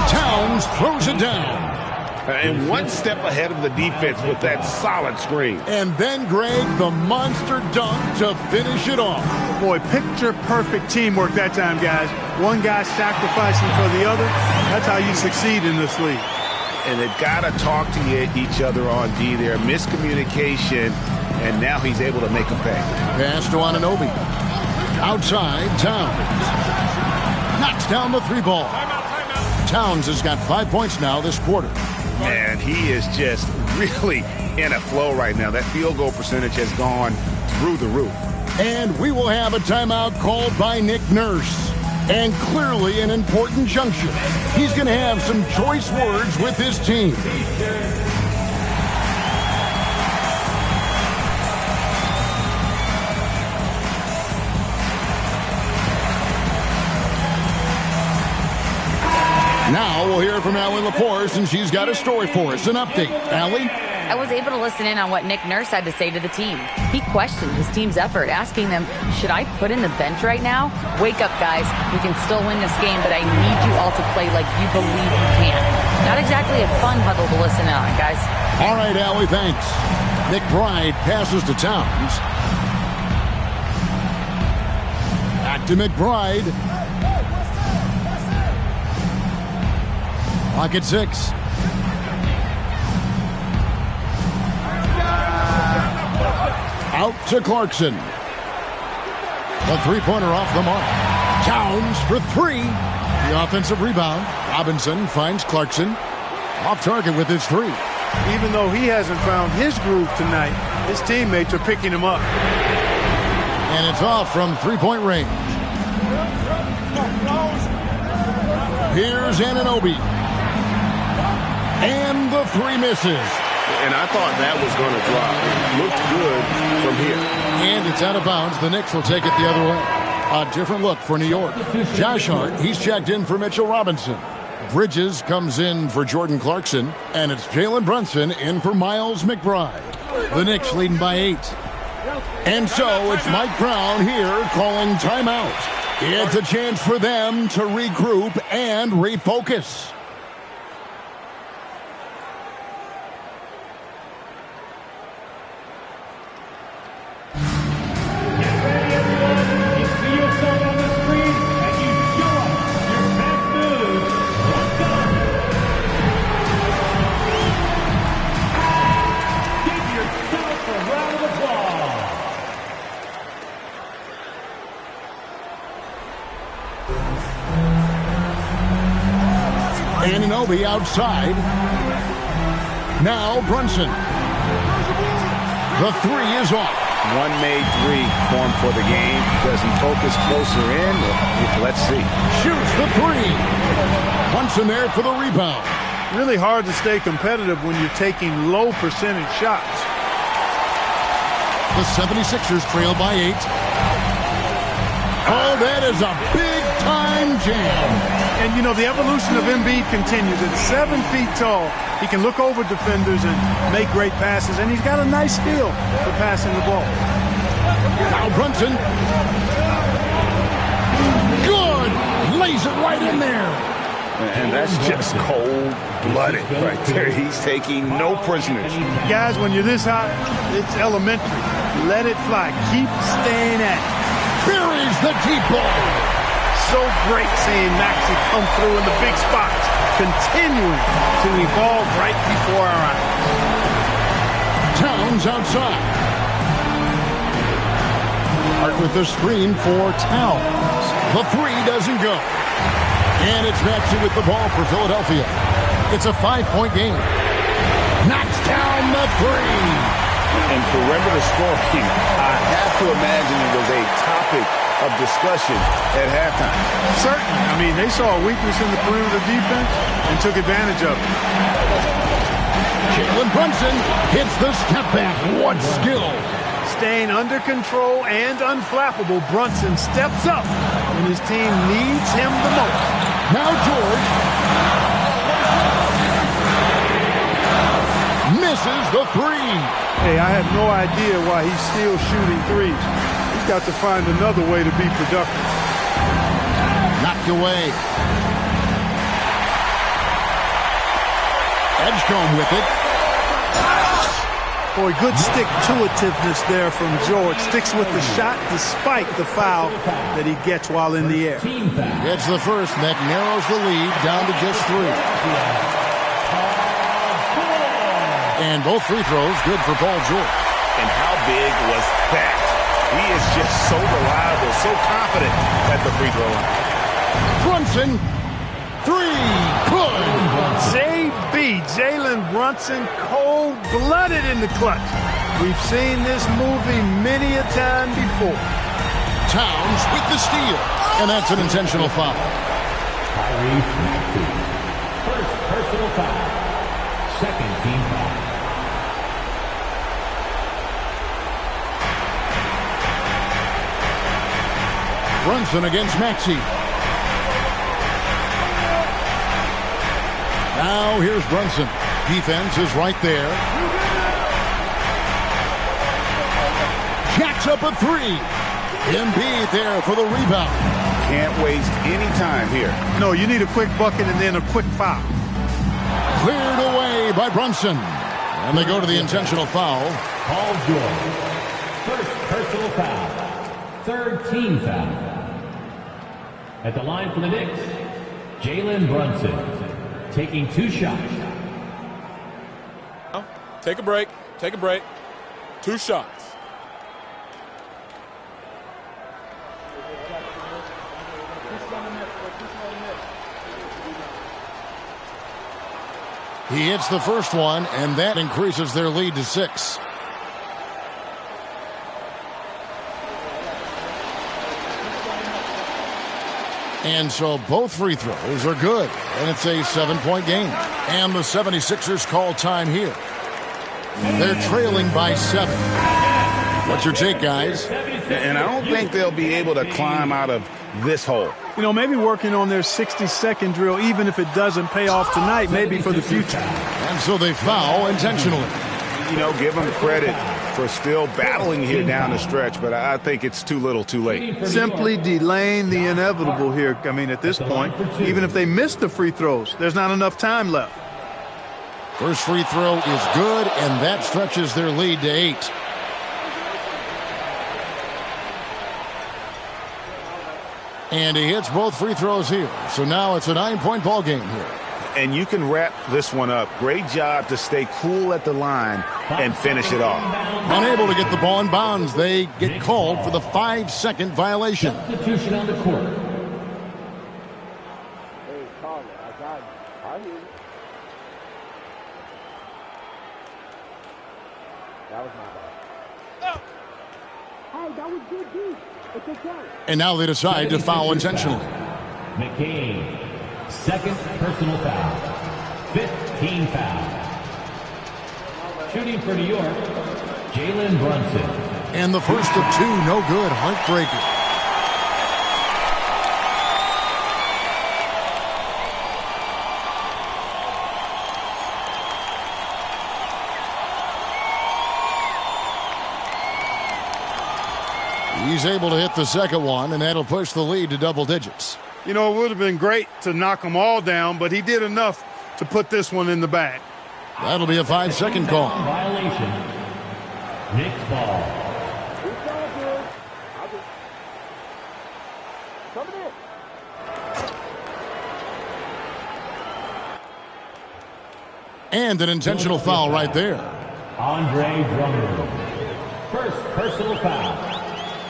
Towns throws it down. And one step ahead of the defense with that solid screen. And then, Greg, the monster dunk to finish it off. Boy, picture-perfect teamwork that time, guys. One guy sacrificing for the other. That's how you succeed in this league. And they've got to talk to each other on D there. Miscommunication, and now he's able to make a pay. Pass to Anunoby. Outside, Towns. Knocks down the 3 ball. Towns has got 5 points now this quarter. And he is just really in a flow right now. That field goal percentage has gone through the roof. And we will have a timeout called by Nick Nurse. And clearly an important juncture. He's going to have some choice words with his team. Now we'll hear from Allie LaForce, and she's got a story for us. An update. Allie? I was able to listen in on what Nick Nurse had to say to the team. He questioned his team's effort, asking them, should I put in the bench right now? Wake up, guys. We can still win this game, but I need you all to play like you believe you can. Not exactly a fun huddle to listen in on, guys. All right, Allie, thanks. McBride passes to Towns. Back to McBride. Clock at 6. Out to Clarkson. The three-pointer off the mark. Towns for 3. The offensive rebound. Robinson finds Clarkson. Off target with his 3. Even though he hasn't found his groove tonight, his teammates are picking him up. And it's off from three-point range. Here's Anunoby. And the 3 misses. And I thought that was going to drop. It looked good from here. And it's out of bounds. The Knicks will take it the other way. A different look for New York. Josh Hart, he's checked in for Mitchell Robinson. Bridges comes in for Jordan Clarkson. And it's Jalen Brunson in for Miles McBride. The Knicks leading by 8. And so it's Mike Brown here calling timeout. It's a chance for them to regroup and refocus. Anunoby outside. Now Brunson. The 3 is off. One made 3 formed for the game. Does he focus closer in? Let's see. Shoots the 3. Brunson there for the rebound. Really hard to stay competitive when you're taking low percentage shots. The 76ers trail by 8. Oh, that is a big-time jam. And, you know, the evolution of Embiid continues. At 7 feet tall, he can look over defenders and make great passes, and he's got a nice feel for passing the ball. Now Brunson. Good. Lays it right in there. And that's just cold-blooded right there. He's taking no prisoners. Guys, when you're this hot, it's elementary. Let it fly. Keep staying at it. Buries the deep ball. So great seeing Maxey come through in the big spots, continuing to evolve right before our eyes. Towns outside. Hart with the screen for Towns. The 3 doesn't go. And it's Maxey with the ball for Philadelphia. It's a 5-point game. Knocks down the 3. And perimeter scoring, I have to imagine it was a topic of discussion at halftime. Certainly. I mean, they saw a weakness in the perimeter defense and took advantage of it. Jalen Brunson hits the step back. What skill. Staying under control and unflappable, Brunson steps up when his team needs him the most. Now George misses the 3. Hey, I have no idea why he's still shooting 3s. He's got to find another way to be productive. Knocked away. Edgecombe with it. Boy, good stick-to-itiveness there from George. Sticks with the shot despite the foul that he gets while in the air. Gets the first, and that narrows the lead down to just 3. And both free throws good for Paul George. And how big was that? He is just so reliable, so confident at the free throw line. Brunson, 3, good. JB, Jalen Brunson, cold-blooded in the clutch. We've seen this movie many a time before. Towns with the steal, and that's an intentional foul. First personal foul. Second team foul. Brunson against Maxey. Now here's Brunson. Defense is right there. Jacks up a three. Embiid there for the rebound. Can't waste any time here. No, you need a quick bucket and then a quick foul. Cleared away by Brunson. And they go to the intentional foul. Paul George. First personal foul. Third team foul. At the line for the Knicks, Jalen Brunson. Taking 2 shots. Take a break. Take a break. 2 shots. He hits the first one, and that increases their lead to 6. And so both free throws are good, and it's a 7-point game. And the 76ers call time here. They're trailing by 7. What's your take, guys? And I don't think they'll be able to climb out of this hole. You know, maybe working on their 60-second drill, even if it doesn't pay off tonight, maybe for the future. And so they foul intentionally. You know, give them credit for still battling here down the stretch, but I think it's too little too late. Simply delaying the inevitable here. I mean, at this point, even if they miss the free throws, there's not enough time left. First free throw is good, and that stretches their lead to 8. And he hits both free throws here. So now it's a 9-point ball game here. And you can wrap this one up. Great job to stay cool at the line and finish it off. Unable to get the ball in bounds, they get called for the 5-second violation. Substitution on the court. And now they decide to foul intentionally. McCain, second personal foul. 5th team foul. Shooting for New York, Jalen Brunson. And the first of 2, no good. Heartbreaker. He's able to hit the second one, and that'll push the lead to double digits. You know, it would have been great to knock them all down, but he did enough to put this one in the bag. That'll be a 5-second call. Violation. Knicks ball. And an intentional foul right there. Andre Drummond. First personal foul.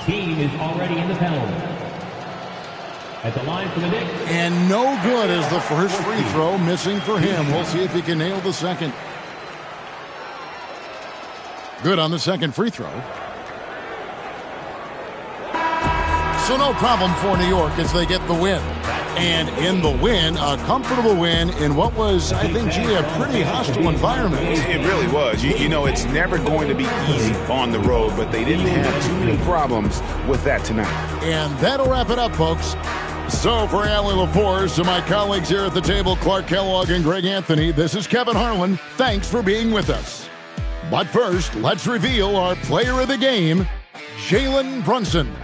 Team is already in the penalty. At the line for the Knicks. And no good as the first free throw missing for him. We'll see if he can nail the second. Good on the second free throw. So no problem for New York as they get the win. And in the win, a comfortable win in what was, I think, a pretty hostile environment. It really was. You know, it's never going to be easy on the road, but they didn't have too many problems with that tonight. And that'll wrap it up, folks. So for Allie LaForce, to my colleagues here at the table, Clark Kellogg and Greg Anthony, this is Kevin Harlan. Thanks for being with us. But first, let's reveal our player of the game, Jalen Brunson.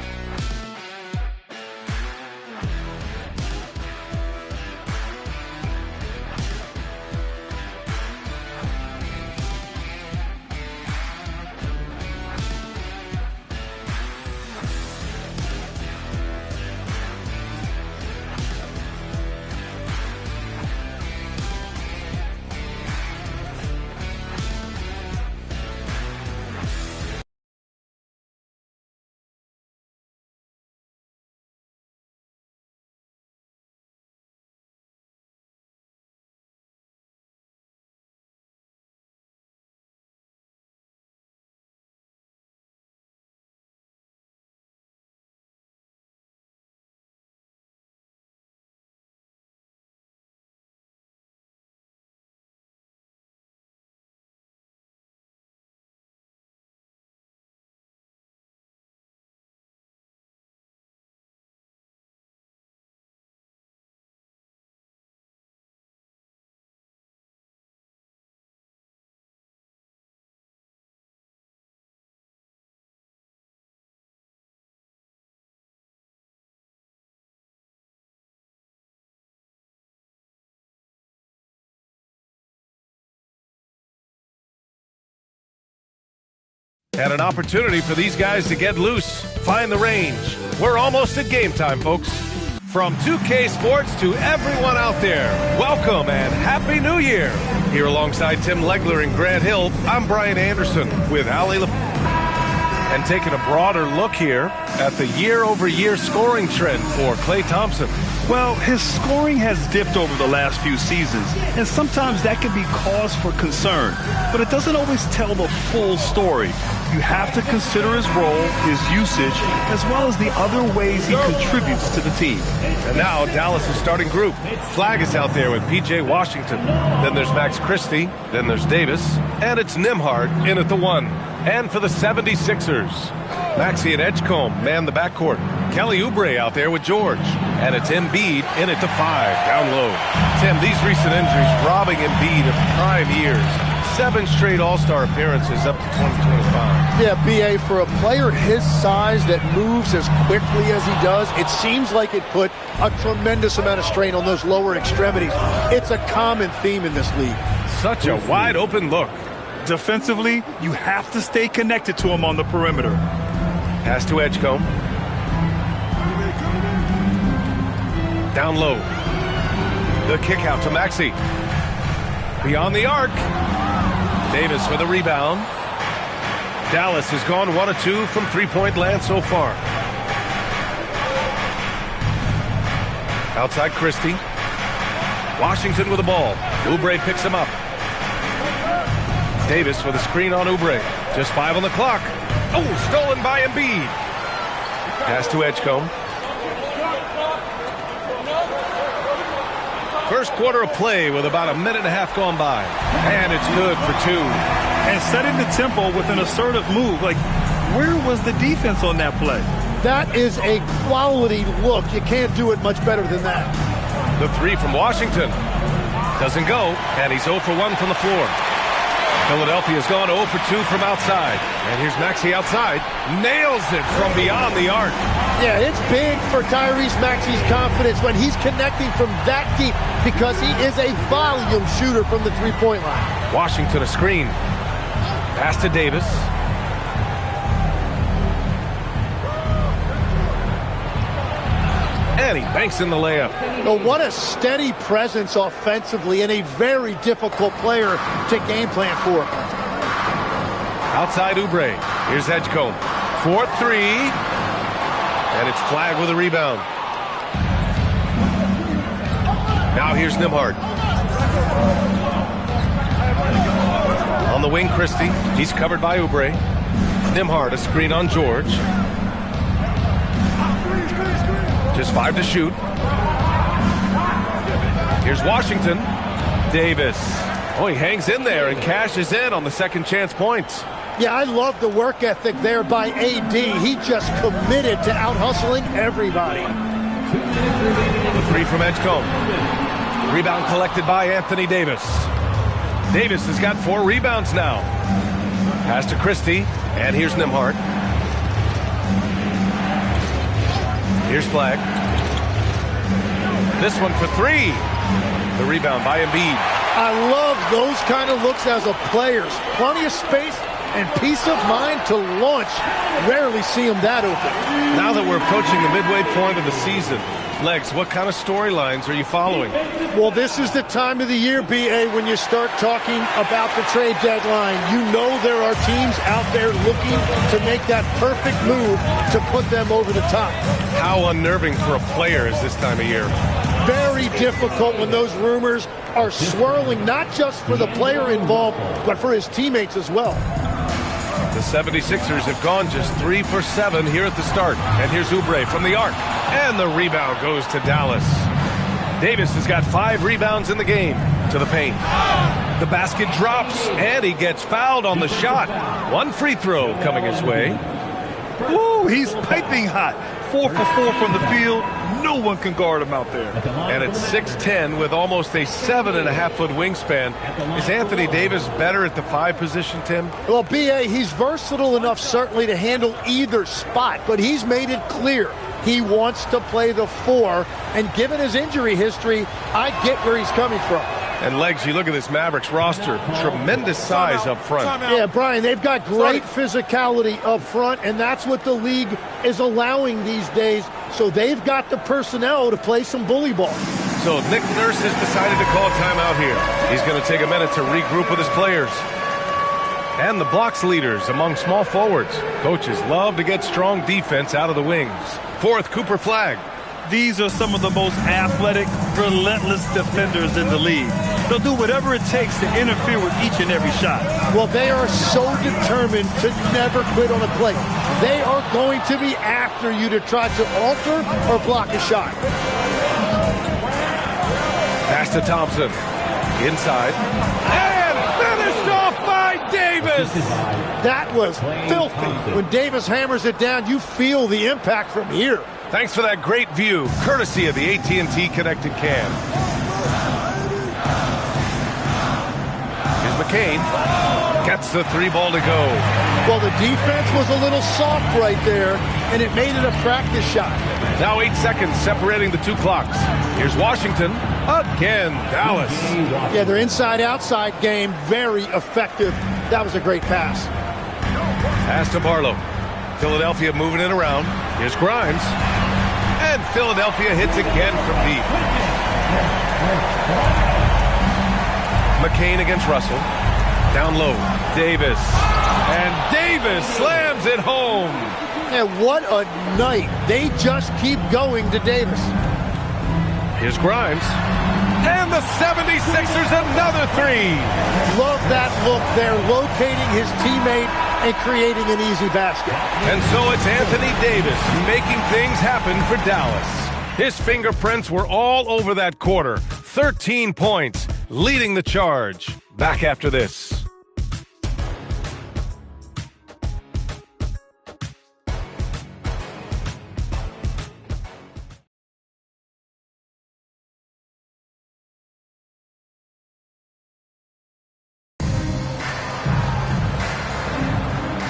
And an opportunity for these guys to get loose, find the range. We're almost at game time, folks. From 2K Sports to everyone out there, welcome and Happy New Year. Here alongside Tim Legler and Grant Hill, I'm Brian Anderson with Allie and taking a broader look here at the year-over-year scoring trend for Klay Thompson. Well, his scoring has dipped over the last few seasons, and sometimes that can be cause for concern. But it doesn't always tell the full story. You have to consider his role, his usage, as well as the other ways he contributes to the team. And now Dallas' starting group. Flag is out there with P.J. Washington. Then there's Max Christie. Then there's Davis. And it's Nembhard in at the 1. And for the 76ers, Maxey and Edgecombe man the backcourt. Kelly Oubre out there with George. And it's Embiid in at the 5, down low. Tim, these recent injuries robbing Embiid of prime years. 7 straight All-Star appearances up to 2025. Yeah, B.A., for a player his size that moves as quickly as he does, it seems like it put a tremendous amount of strain on those lower extremities. It's a common theme in this league. Such a wide-open look. Defensively, you have to stay connected to him on the perimeter. Pass to Edgecombe. Down low. The kick out to Maxey. Beyond the arc. Davis with a rebound. Dallas has gone 1 of 2 from three-point land so far. Outside Christie. Washington with the ball. Oubre picks him up. Davis with a screen on Oubre. Just 5 on the clock. Oh, stolen by Embiid. Pass to Edgecombe. First quarter of play with about a minute and a half gone by. And it's good for 2. And setting the tempo with an assertive move. Like, where was the defense on that play? That is a quality look. You can't do it much better than that. The 3 from Washington. Doesn't go, and he's 0 for 1 from the floor. Philadelphia's gone 0 for 2 from outside. And here's Maxey outside. Nails it from beyond the arc. Yeah, it's big for Tyrese Maxey's confidence when he's connecting from that deep because he is a volume shooter from the three-point line. Washington a screen. Pass to Davis. And he banks in the layup. Well, what a steady presence offensively and a very difficult player to game plan for. Outside Oubre. Here's Edgecombe. 4-3. And it's Flag with a rebound. Now here's Nembhard. On the wing, Christie. He's covered by Oubre. Nembhard, a screen on George. Just 5 to shoot. Here's Washington. Davis. Oh, he hangs in there and cashes in on the second chance points. Yeah, I love the work ethic there by AD. He just committed to out-hustling everybody. The 3 from Edgecombe. Rebound collected by Anthony Davis. Davis has got 4 rebounds now. Pass to Christie, and here's Nembhard. Here's Flag. This one for 3. The rebound by Embiid. I love those kind of looks as a player. Plenty of space and peace of mind to launch. Rarely see him that open. Now that we're approaching the midway point of the season, Legs, what kind of storylines are you following? Well, this is the time of the year, B.A., when you start talking about the trade deadline. You know there are teams out there looking to make that perfect move to put them over the top. How unnerving for a player is this time of year? Very difficult when those rumors are swirling, not just for the player involved, but for his teammates as well. The 76ers have gone just 3 for 7 here at the start. And here's Oubre from the arc. And the rebound goes to Dallas. Davis has got 5 rebounds in the game. To the paint. The basket drops, and he gets fouled on the shot. 1 free throw coming his way. Woo, he's piping hot. 4 for 4 from the field. No one can guard him out there. And at 6'10", with almost a 7.5-foot wingspan, is Anthony Davis better at the 5 position, Tim? Well, B.A., he's versatile enough certainly to handle either spot, but he's made it clear he wants to play the 4, and given his injury history, I get where he's coming from. And Legs, you look at this Mavericks roster, tremendous size up front. Yeah, Brian, they've got great physicality up front, and that's what the league is allowing these days. So they've got the personnel to play some bully ball. So Nick Nurse has decided to call a timeout here. He's going to take a minute to regroup with his players. And the blocks leaders among small forwards. Coaches love to get strong defense out of the wings. Fourth, Cooper Flagg. These are some of the most athletic, relentless defenders in the league. They'll do whatever it takes to interfere with each and every shot. Well, they are so determined to never quit on a play. They are going to be after you to try to alter or block a shot. Pass to Thompson. Inside. And finished off by Davis. That was filthy. When Davis hammers it down, you feel the impact from here. Thanks for that great view, courtesy of the AT&T Connected Cam. Here's McCain. Gets the 3-ball to go. Well, the defense was a little soft right there, and it made it a practice shot. Now 8 seconds separating the two clocks. Here's Washington. Again, Dallas. Yeah, their inside-outside game, very effective. That was a great pass. Pass to Barlow. Philadelphia moving it around. Here's Grimes. And Philadelphia hits again from deep. McCain against Russell. Down low. Davis. And Davis slams it home. And what a night. They just keep going to Davis. Here's Grimes. And the 76ers another three. Love that look there, locating his teammate and creating an easy basket. And so it's Anthony Davis making things happen for Dallas. His fingerprints were all over that quarter. 13 points, leading the charge. Back after this.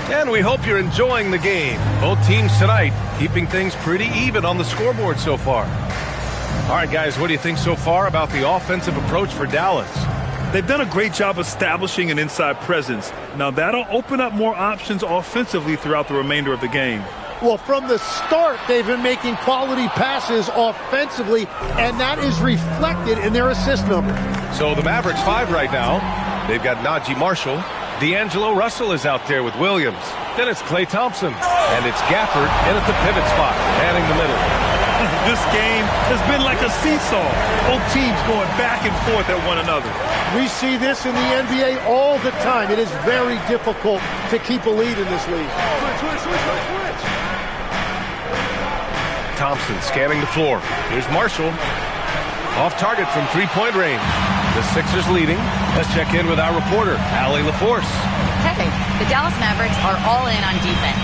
And we hope you're enjoying the game. Both teams tonight keeping things pretty even on the scoreboard so far. All right, guys, what do you think so far about the offensive approach for Dallas? They've done a great job establishing an inside presence. Now that'll open up more options offensively throughout the remainder of the game. Well, from the start, they've been making quality passes offensively, and that is reflected in their assist number. So the Mavericks 5 right now. They've got Najee Marshall. D'Angelo Russell is out there with Williams. Then it's Klay Thompson. And it's Gafford in at the pivot spot, manning the middle. This game has been like a seesaw. Both teams going back and forth at one another. We see this in the NBA all the time. It is very difficult to keep a lead in this league. Thompson scanning the floor. Here's Marshall. Off target from three-point range. The Sixers leading. Let's check in with our reporter, Allie LaForce. Hey, the Dallas Mavericks are all in on defense.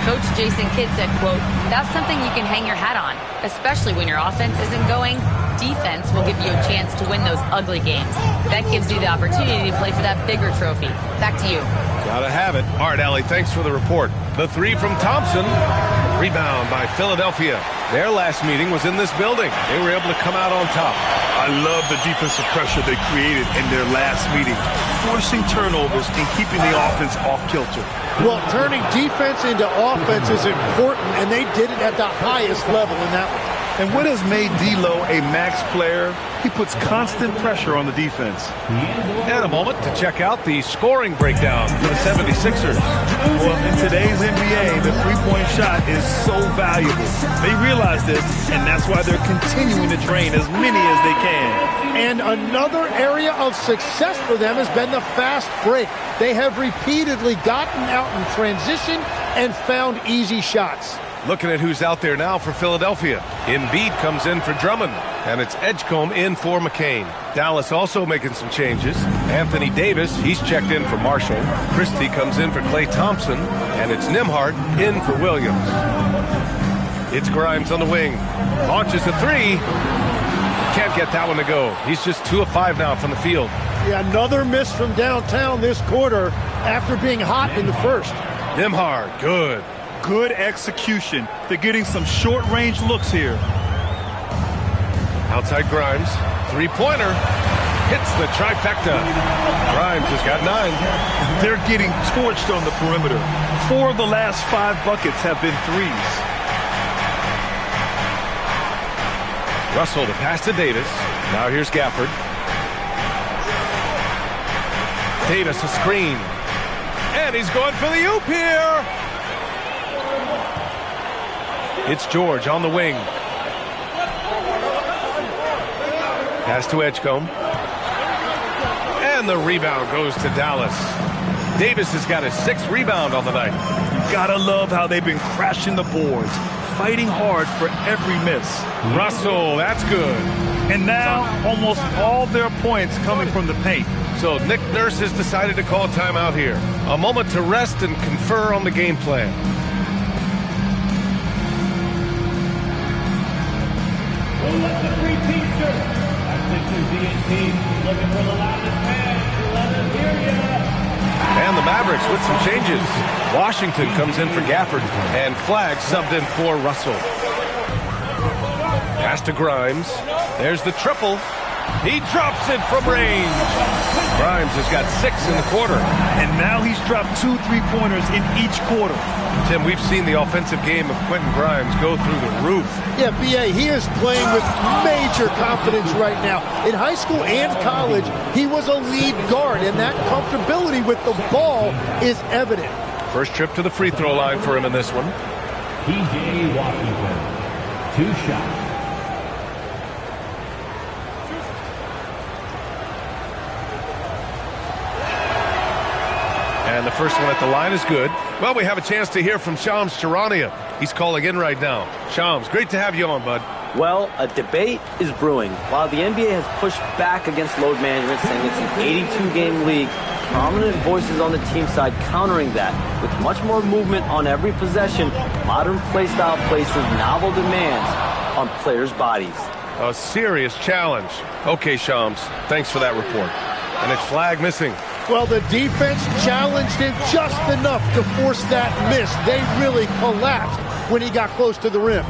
Coach Jason Kidd said, quote, "That's something you can hang your hat on, especially when your offense isn't going. Defense will give you a chance to win those ugly games. That gives you the opportunity to play for that bigger trophy." Back to you. Gotta have it. All right, Allie, thanks for the report. The three from Thompson. Rebound by Philadelphia. Their last meeting was in this building. They were able to come out on top. I love the defensive pressure they created in their last meeting, forcing turnovers and keeping the offense off kilter. Well, turning defense into offense is important, and they did it at the highest level in that one. And what has made D'Lo a max player? He puts constant pressure on the defense. And a moment to check out the scoring breakdown for the 76ers. Well, in today's NBA, the three-point shot is so valuable. They realize this, and that's why they're continuing to drain as many as they can. And another area of success for them has been the fast break. They have repeatedly gotten out in transition and found easy shots. Looking at who's out there now for Philadelphia. Embiid comes in for Drummond, and it's Edgecombe in for McCain. Dallas also making some changes. Anthony Davis, he's checked in for Marshall. Christie comes in for Klay Thompson, and it's Nembhard in for Williams. It's Grimes on the wing. Launches a three. Can't get that one to go. He's just 2 of 5 now from the field. Yeah, another miss from downtown this quarter after being hot in the first. Nembhard, good. Good execution. They're getting some short-range looks here. Outside Grimes. Three-pointer. hits the trifecta. Grimes has got 9. They're getting torched on the perimeter. 4 of the last 5 buckets have been threes. Russell to pass to Davis. Now here's Gafford. Davis a screen. And he's going for the oop here. It's George on the wing. Pass to Edgecombe. And the rebound goes to Dallas. Davis has got his 6th rebound on the night. You gotta love how they've been crashing the boards, fighting hard for every miss. Russell, that's good. And now, almost all their points coming from the paint. So Nick Nurse has decided to call timeout here. A moment to rest and confer on the game plan. We'll let the 3-team search. Our Sixers team looking for the loudest fans. Let them hear ya. And the Mavericks with some changes. Washington comes in for Gafford, and Flagg subbed in for Russell. Pass to Grimes. There's the triple. He drops it from range. Grimes has got 6 in the quarter. And now he's dropped 2 3-pointers in each quarter. Tim, we've seen the offensive game of Quentin Grimes go through the roof. Yeah, B.A., he is playing with major confidence right now. In high school and college, he was a lead guard, and that comfortability with the ball is evident. First trip to the free throw line for him in this one. P.J. Washington, 2 shots. And the first one at the line is good. Well, we have a chance to hear from Shams Charania. He's calling in right now. Shams, great to have you on, bud. Well, a debate is brewing. While the NBA has pushed back against load management, saying it's an 82-game league, prominent voices on the team side countering that. With much more movement on every possession, modern play style places novel demands on players' bodies. A serious challenge. Okay, Shams, thanks for that report. And it's Flagg missing. Well, the defense challenged him just enough to force that miss. They really collapsed when he got close to the rim.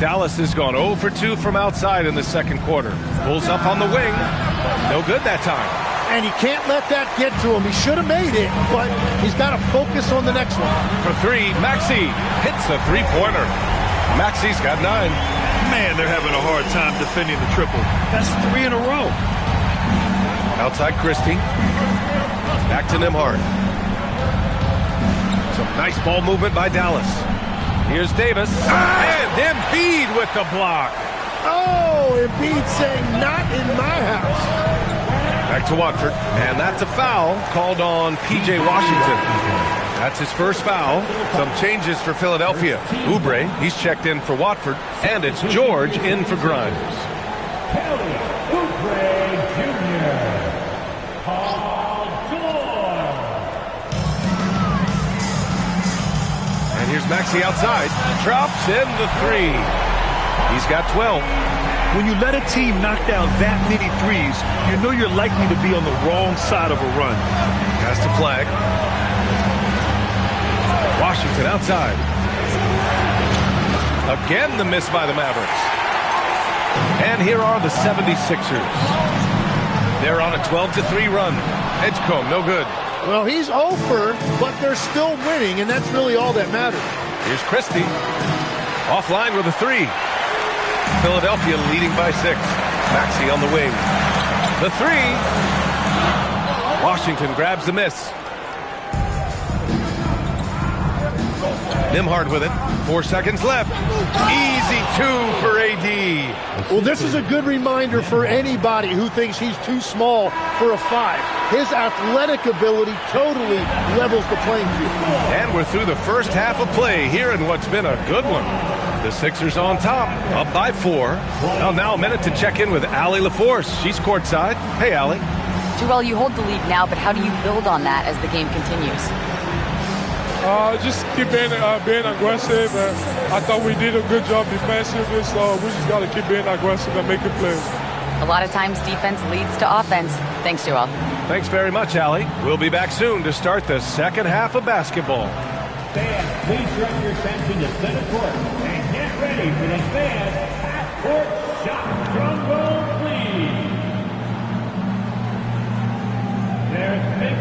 Dallas has gone 0 for 2 from outside in the second quarter. Pulls up on the wing. No good that time. And he can't let that get to him. He should have made it, but he's got to focus on the next one. For 3, Maxey hits a 3-pointer. Maxey's got 9. Man, they're having a hard time defending the triple. That's 3 in a row. Outside Christie. Back to Nembhard. Some nice ball movement by Dallas. Here's Davis. And Embiid with the block. Oh, Embiid saying, not in my house. Back to Watford. And that's a foul called on P.J. Washington. That's his first foul. Some changes for Philadelphia. Oubre, he's checked in for Watford. And it's George in for Grimes. And here's Maxey outside. Drops in the 3. He's got 12. When you let a team knock down that many threes, you know you're likely to be on the wrong side of a run. Pass to Flagg. Washington outside. Again the miss by the Mavericks. And here are the 76ers. They're on a 12-3 run. Edgecombe, no good. Well, he's over, but they're still winning, and that's really all that matters. Here's Christie. Offline with a 3. Philadelphia leading by 6. Maxey on the wing. The 3. Washington grabs the miss. Nembhard with it. 4 seconds left. Easy 2 for AD. Well, this is a good reminder for anybody who thinks he's too small for a 5. His athletic ability totally levels the playing field. And we're through the first half of play here in what's been a good one. The Sixers on top, up by 4. Well, now a minute to check in with Allie LaForce. She's courtside. Hey, Allie. Joel, you hold the lead now, but how do you build on that as the game continues? Just keep being aggressive. I thought we did a good job defensively, so we just got to keep being aggressive and making plays. A lot of times defense leads to offense. Thanks, Joel. Thanks very much, Allie. We'll be back soon to start the second half of basketball. Fans, please direct your attention to center court and get ready for the fans half-court shot. Drum roll, please.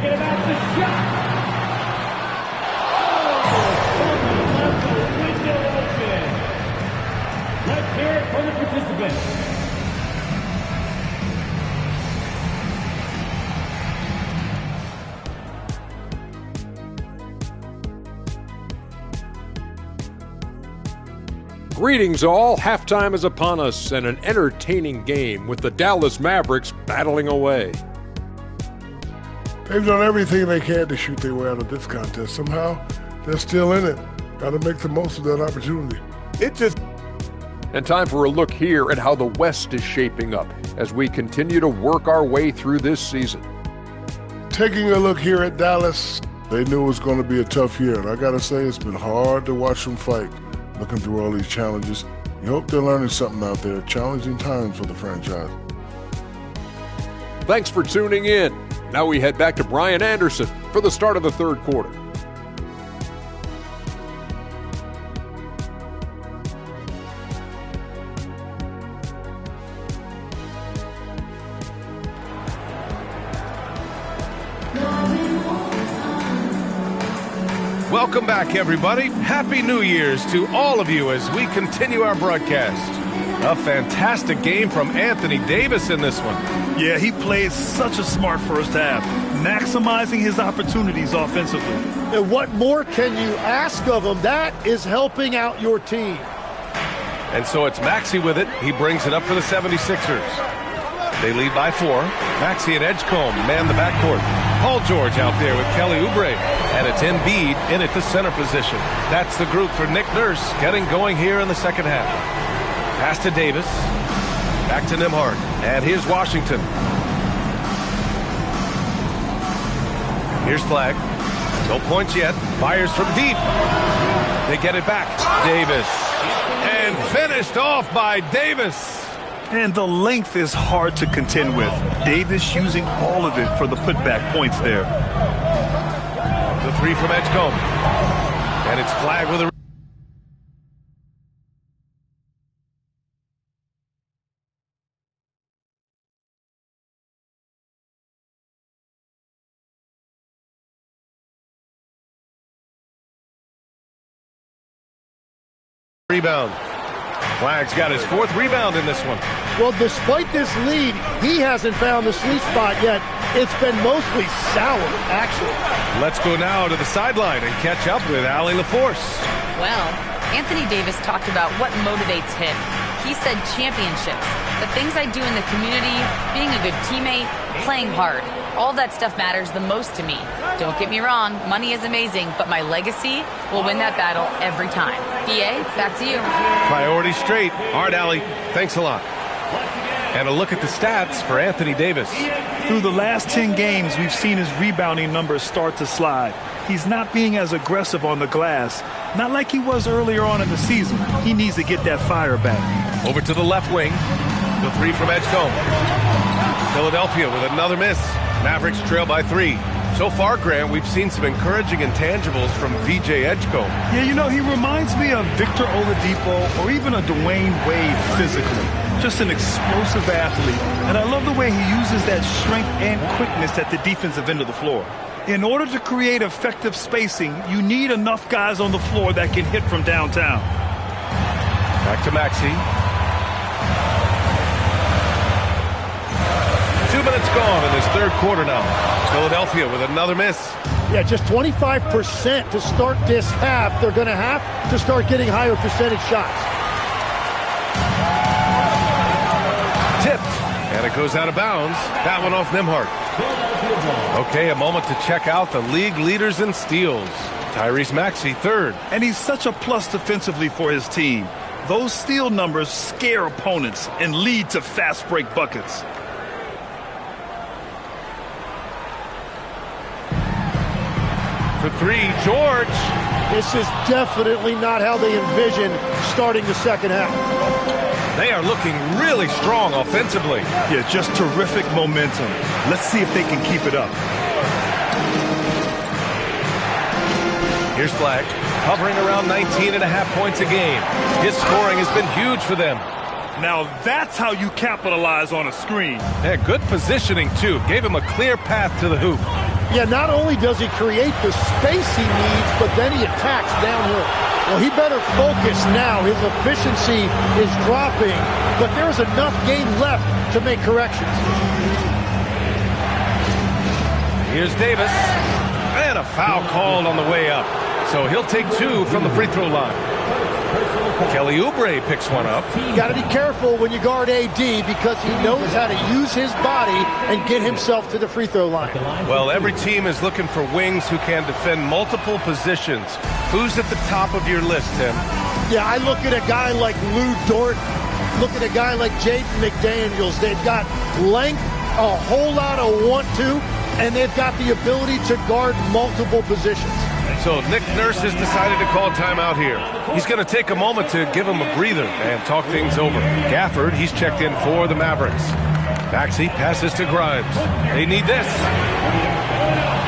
Thinking about the shot. Oh, the window open. Let's hear it for the participants. Greetings all, halftime is upon us and an entertaining game with the Dallas Mavericks battling away. They've done everything they can to shoot their way out of this contest. Somehow, they're still in it. Got to make the most of that opportunity. And time for a look here at how the West is shaping up as we continue to work our way through this season. Taking a look here at Dallas, they knew it was going to be a tough year. And I got to say, it's been hard to watch them fight. Looking through all these challenges, you hope they're learning something out there. Challenging times for the franchise. Thanks for tuning in. Now we head back to Brian Anderson for the start of the third quarter. Welcome back, everybody. Happy New Year's to all of you as we continue our broadcast. A fantastic game from Anthony Davis in this one. Yeah, he played such a smart first half, maximizing his opportunities offensively. And what more can you ask of him? That is helping out your team. And so it's Maxey with it. He brings it up for the 76ers. They lead by 4. Maxey and Edgecombe man the backcourt. Paul George out there with Kelly Oubre. And it's Embiid in at the center position. That's the group for Nick Nurse getting going here in the second half. Pass to Davis. Back to Nembhard. And here's Washington. Here's Flagg. No points yet. Fires from deep. They get it back. Davis. And finished off by Davis. And the length is hard to contend with. Davis using all of it for the putback points there. The 3 from Edgecombe. And it's Flagg with a rebound. Flagg's got his 4th rebound in this one. Well, despite this lead, he hasn't found the sweet spot yet. It's been mostly sour, actually. Let's go now to the sideline and catch up with Allie LaForce. Well, Anthony Davis talked about what motivates him. He said championships, the things I do in the community, being a good teammate, playing hard. All that stuff matters the most to me. Don't get me wrong, money is amazing, but my legacy will win that battle every time. PA, back to you. Priority straight. All right, Allie, thanks a lot. And a look at the stats for Anthony Davis. Through the last 10 games, we've seen his rebounding numbers start to slide. He's not being as aggressive on the glass, not like he was earlier on in the season. He needs to get that fire back. Over to the left wing. The 3 from Edgecombe. Philadelphia with another miss. Mavericks trail by 3. So far, Grant, we've seen some encouraging intangibles from VJ Edgecombe. Yeah, you know, he reminds me of Victor Oladipo or even a Dwayne Wade physically. Just an explosive athlete. And I love the way he uses that strength and quickness at the defensive end of the floor. In order to create effective spacing, you need enough guys on the floor that can hit from downtown. Back to Maxey. 2 minutes gone in this third quarter now. Philadelphia with another miss. Yeah, just 25% to start this half. They're going to have to start getting higher percentage shots. Tipped, and it goes out of bounds. That one off Nembhard. Okay, a moment to check out the league leaders in steals. Tyrese Maxey, 3rd. And he's such a plus defensively for his team. Those steal numbers scare opponents and lead to fast break buckets. For 3, George. This is definitely not how they envision starting the second half. They are looking really strong offensively. Yeah, just terrific momentum. Let's see if they can keep it up. Here's Flagg, hovering around 19.5 points a game. His scoring has been huge for them. Now that's how you capitalize on a screen. Yeah, good positioning, too. Gave him a clear path to the hoop. Yeah, not only does he create the space he needs, but then he attacks downhill. Well, he better focus now. His efficiency is dropping, but there's enough game left to make corrections. Here's Davis. And a foul called on the way up. So he'll take 2 from the free throw line. Kelly Oubre picks one up. You got to be careful when you guard AD because he knows how to use his body and get himself to the free throw line. Well, every team is looking for wings who can defend multiple positions. Who's at the top of your list, Tim? Yeah, I look at a guy like Lou Dort, look at a guy like Jaden McDaniels. They've got length, a whole lot of want-to, and they've got the ability to guard multiple positions. So Nick Nurse has decided to call timeout here. He's going to take a moment to give him a breather and talk things over. Gafford, he's checked in for the Mavericks. Maxey passes to Grimes. They need this.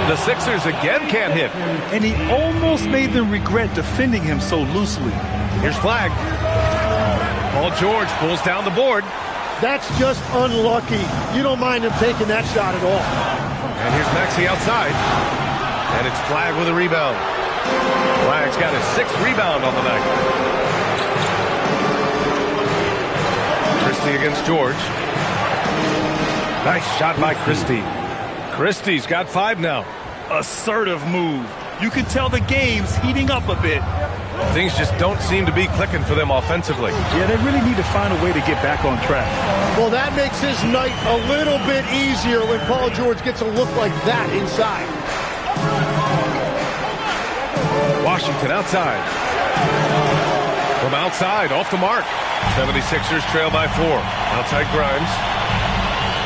The Sixers again can't hit. And he almost made them regret defending him so loosely. Here's Flag. Paul George pulls down the board. That's just unlucky. You don't mind him taking that shot at all. And here's Maxey outside. And it's Flag with a rebound. Flag's got his 6th rebound on the night. Christie against George. Nice shot by Christie. Christie's got 5 now. Assertive move. You can tell the game's heating up a bit. Things just don't seem to be clicking for them offensively. Yeah, they really need to find a way to get back on track. Well, that makes his night a little bit easier when Paul George gets a look like that inside. Washington outside. From outside, off the mark. 76ers trail by 4. Outside Grimes.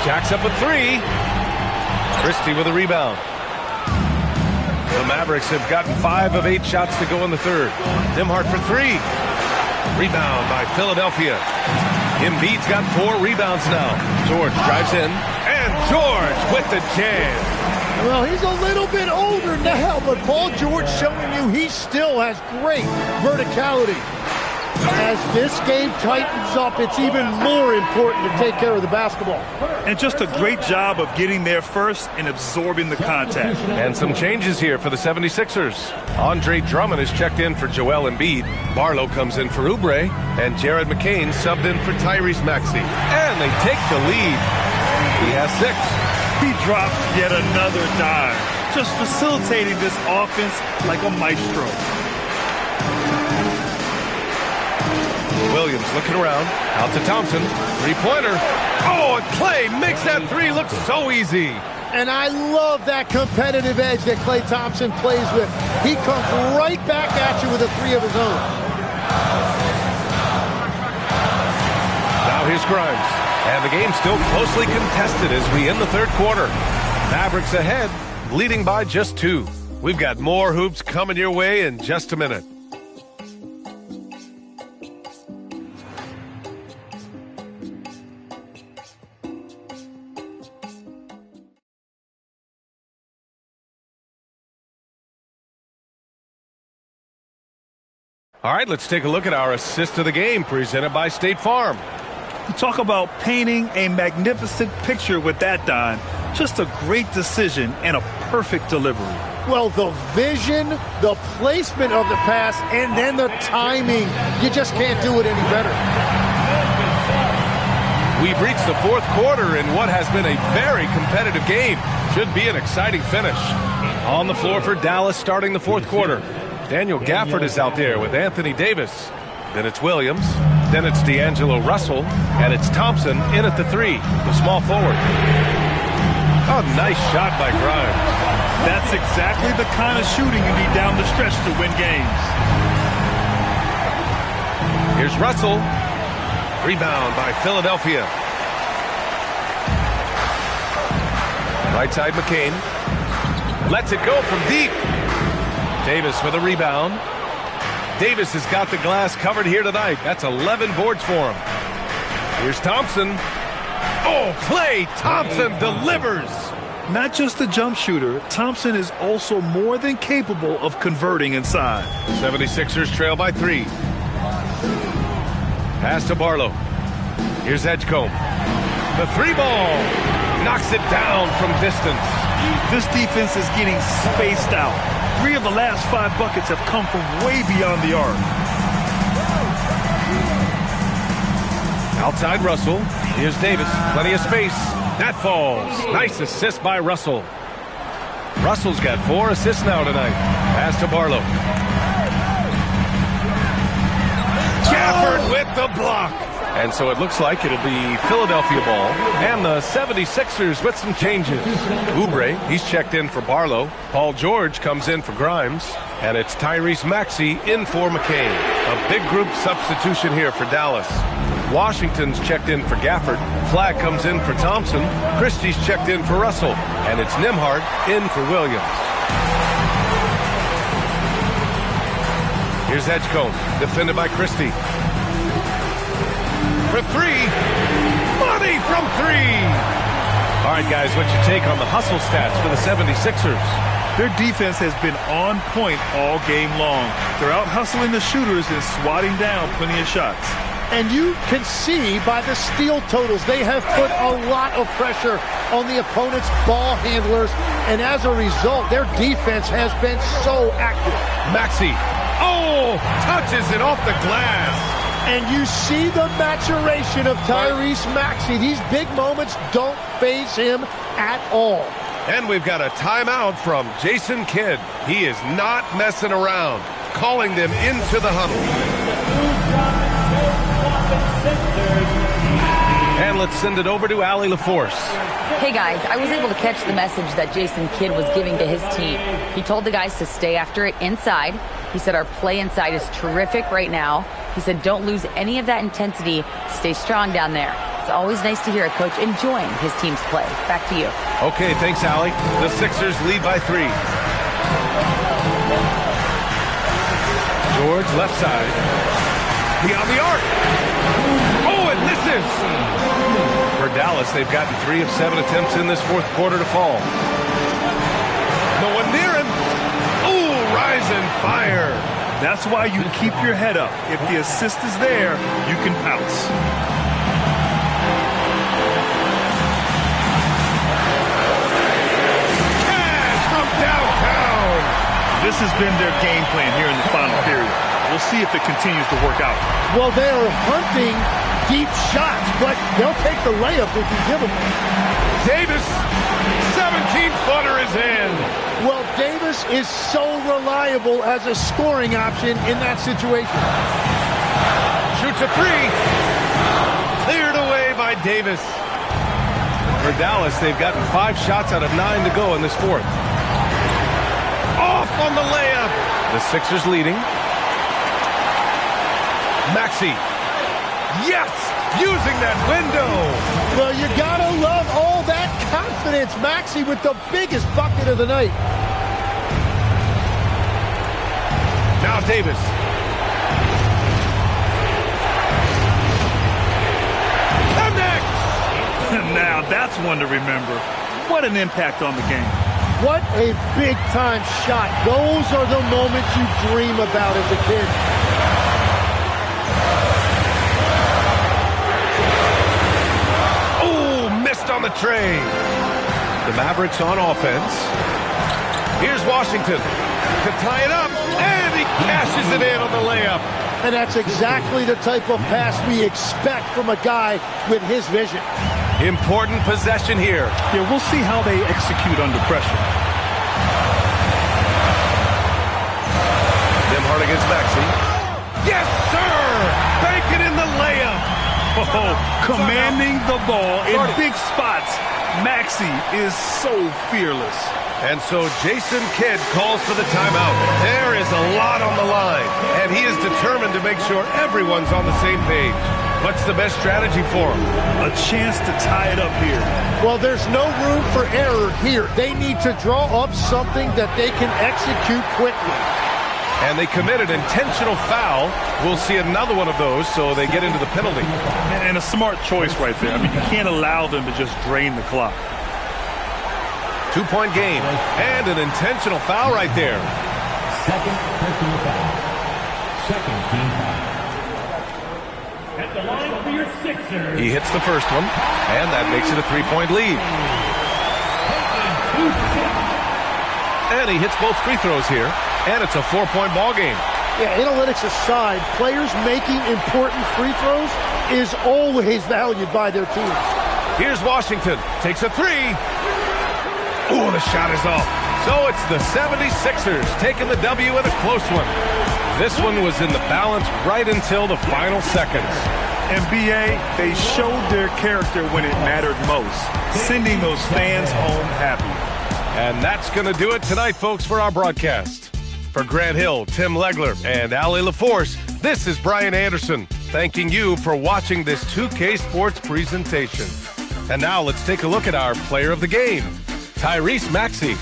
Jacks up a 3. Christie with a rebound. The Mavericks have gotten 5 of 8 shots to go in the third. Nembhard for 3. Rebound by Philadelphia. Embiid's got 4 rebounds now. George drives in. And George with the jam. Well, he's a little bit older now, but Paul George showing you he still has great verticality. As this game tightens up, it's even more important to take care of the basketball. And just a great job of getting there first and absorbing the contact. And some changes here for the 76ers. Andre Drummond is checked in for Joel Embiid. Barlow comes in for Oubre. And Jared McCain subbed in for Tyrese Maxey. And they take the lead. He has 6. He drops yet another dime, just facilitating this offense like a maestro. Williams looking around, out to Thompson, 3-pointer. Oh, and Clay makes that 3 look so easy. And I love that competitive edge that Klay Thompson plays with. He comes right back at you with a 3 of his own. Now here's Grimes. And the game's still closely contested as we end the third quarter. Mavericks ahead, leading by just 2. We've got more hoops coming your way in just a minute. All right, let's take a look at our assist of the game presented by State Farm. Talk about painting a magnificent picture with that dime. Just a great decision and a perfect delivery. Well, the vision, the placement of the pass, and then the timing. You just can't do it any better. We've reached the fourth quarter in what has been a very competitive game. Should be an exciting finish. On the floor for Dallas starting the fourth quarter. Daniel Gafford is out there with Anthony Davis. Then it's Williams. Then it's D'Angelo Russell. And it's Thompson in at the 3, the small forward. A nice shot by Grimes. That's exactly the kind of shooting you need down the stretch to win games. Here's Russell. Rebound by Philadelphia. Right side McCain. Lets it go from deep. Davis with a rebound. Davis has got the glass covered here tonight. That's 11 boards for him. Here's Thompson. Oh, Klay Thompson delivers. Not just a jump shooter, Thompson is also more than capable of converting inside. 76ers trail by 3. Pass to Barlow. Here's Edgecombe. The 3 ball knocks it down from distance. This defense is getting spaced out. 3 of the last 5 buckets have come from way beyond the arc. Outside Russell. Here's Davis. Plenty of space. That falls. Nice assist by Russell. Russell's got 4 assists now tonight. Pass to Barlow. Gafford with the block. And so it looks like it'll be Philadelphia ball. And the 76ers with some changes. Oubre, he's checked in for Barlow. Paul George comes in for Grimes. And it's Tyrese Maxey in for McCain. A big group substitution here for Dallas. Washington's checked in for Gafford. Flagg comes in for Thompson. Christie's checked in for Russell. And it's Nembhard in for Williams. Here's Edgecombe, defended by Christie. For 3. Money from 3. All right, guys, what's your take on the hustle stats for the 76ers? Their defense has been on point all game long. They're out hustling the shooters and swatting down plenty of shots. And you can see by the steal totals, they have put a lot of pressure on the opponent's ball handlers. And as a result, their defense has been so active. Maxey, touches it off the glass. And you see the maturation of Tyrese Maxey. These big moments don't faze him at all. And we've got a timeout from Jason Kidd. He is not messing around, calling them into the huddle. And let's send it over to Allie LaForce. Hey guys, I was able to catch the message that Jason Kidd was giving to his team. He told the guys to stay after it inside. He said our play inside is terrific right now. He said don't lose any of that intensity. Stay strong down there. It's always nice to hear a coach enjoying his team's play. Back to you. Okay, thanks, Allie. The Sixers lead by 3. George, left side. Beyond the arc. Oh, it misses. For Dallas, they've gotten 3 of 7 attempts in this fourth quarter to fall. No one near him. Oh, rise and fire. That's why you keep your head up. If the assist is there, you can pounce. Cash from downtown. This has been their game plan here in the final period. We'll see if it continues to work out. Well, they're hunting deep shots, but they'll take the layup if you give them. Davis, 17-footer is in. Well, Davis is so reliable as a scoring option in that situation. Shoots a 3. Cleared away by Davis. For Dallas, they've gotten 5 shots out of 9 to go in this fourth. Off on the layup. The Sixers leading. Maxey. Yes! Using that window. Well, you gotta love all that confidence. Maxey with the biggest bucket of the night. Now Davis. Connects! Now that's one to remember. What an impact on the game. What a big-time shot. Those are the moments you dream about as a kid. On the tray. The Mavericks on offense. Here's Washington to tie it up, and he cashes it in on the layup. And that's exactly the type of pass we expect from a guy with his vision. Important possession here. Yeah, we'll see how they execute under pressure. Nembhard against Maxey. Yes, sir! Banking in the layup. Oh, commanding the ball in big spots. Maxey is so fearless. And so Jason Kidd calls for the timeout. There is a lot on the line, and he is determined to make sure everyone's on the same page. What's the best strategy for him? A chance to tie it up here. Well, there's no room for error here. They need to draw up something that they can execute quickly. And they commit an intentional foul. We'll see another one of those, so they get into the penalty. And a smart choice right there. I mean, you can't allow them to just drain the clock. 2-point game. And an intentional foul right there. Second personal foul. Second team foul. At the line for your Sixers. He hits the first one, and that makes it a 3-point lead. And he hits both free throws here, and it's a 4-point ball game. Yeah, analytics aside, players making important free throws is always valued by their teams. Here's Washington, takes a three. Ooh, the shot is off. So it's the 76ers taking the W in a close one. This one was in the balance right until the final seconds. NBA, they showed their character when it mattered most, sending those fans home happy. And that's going to do it tonight, folks, for our broadcast. For Grant Hill, Tim Legler, and Ali LaForce, this is Brian Anderson, thanking you for watching this 2K Sports presentation. And now let's take a look at our player of the game, Tyrese Maxey.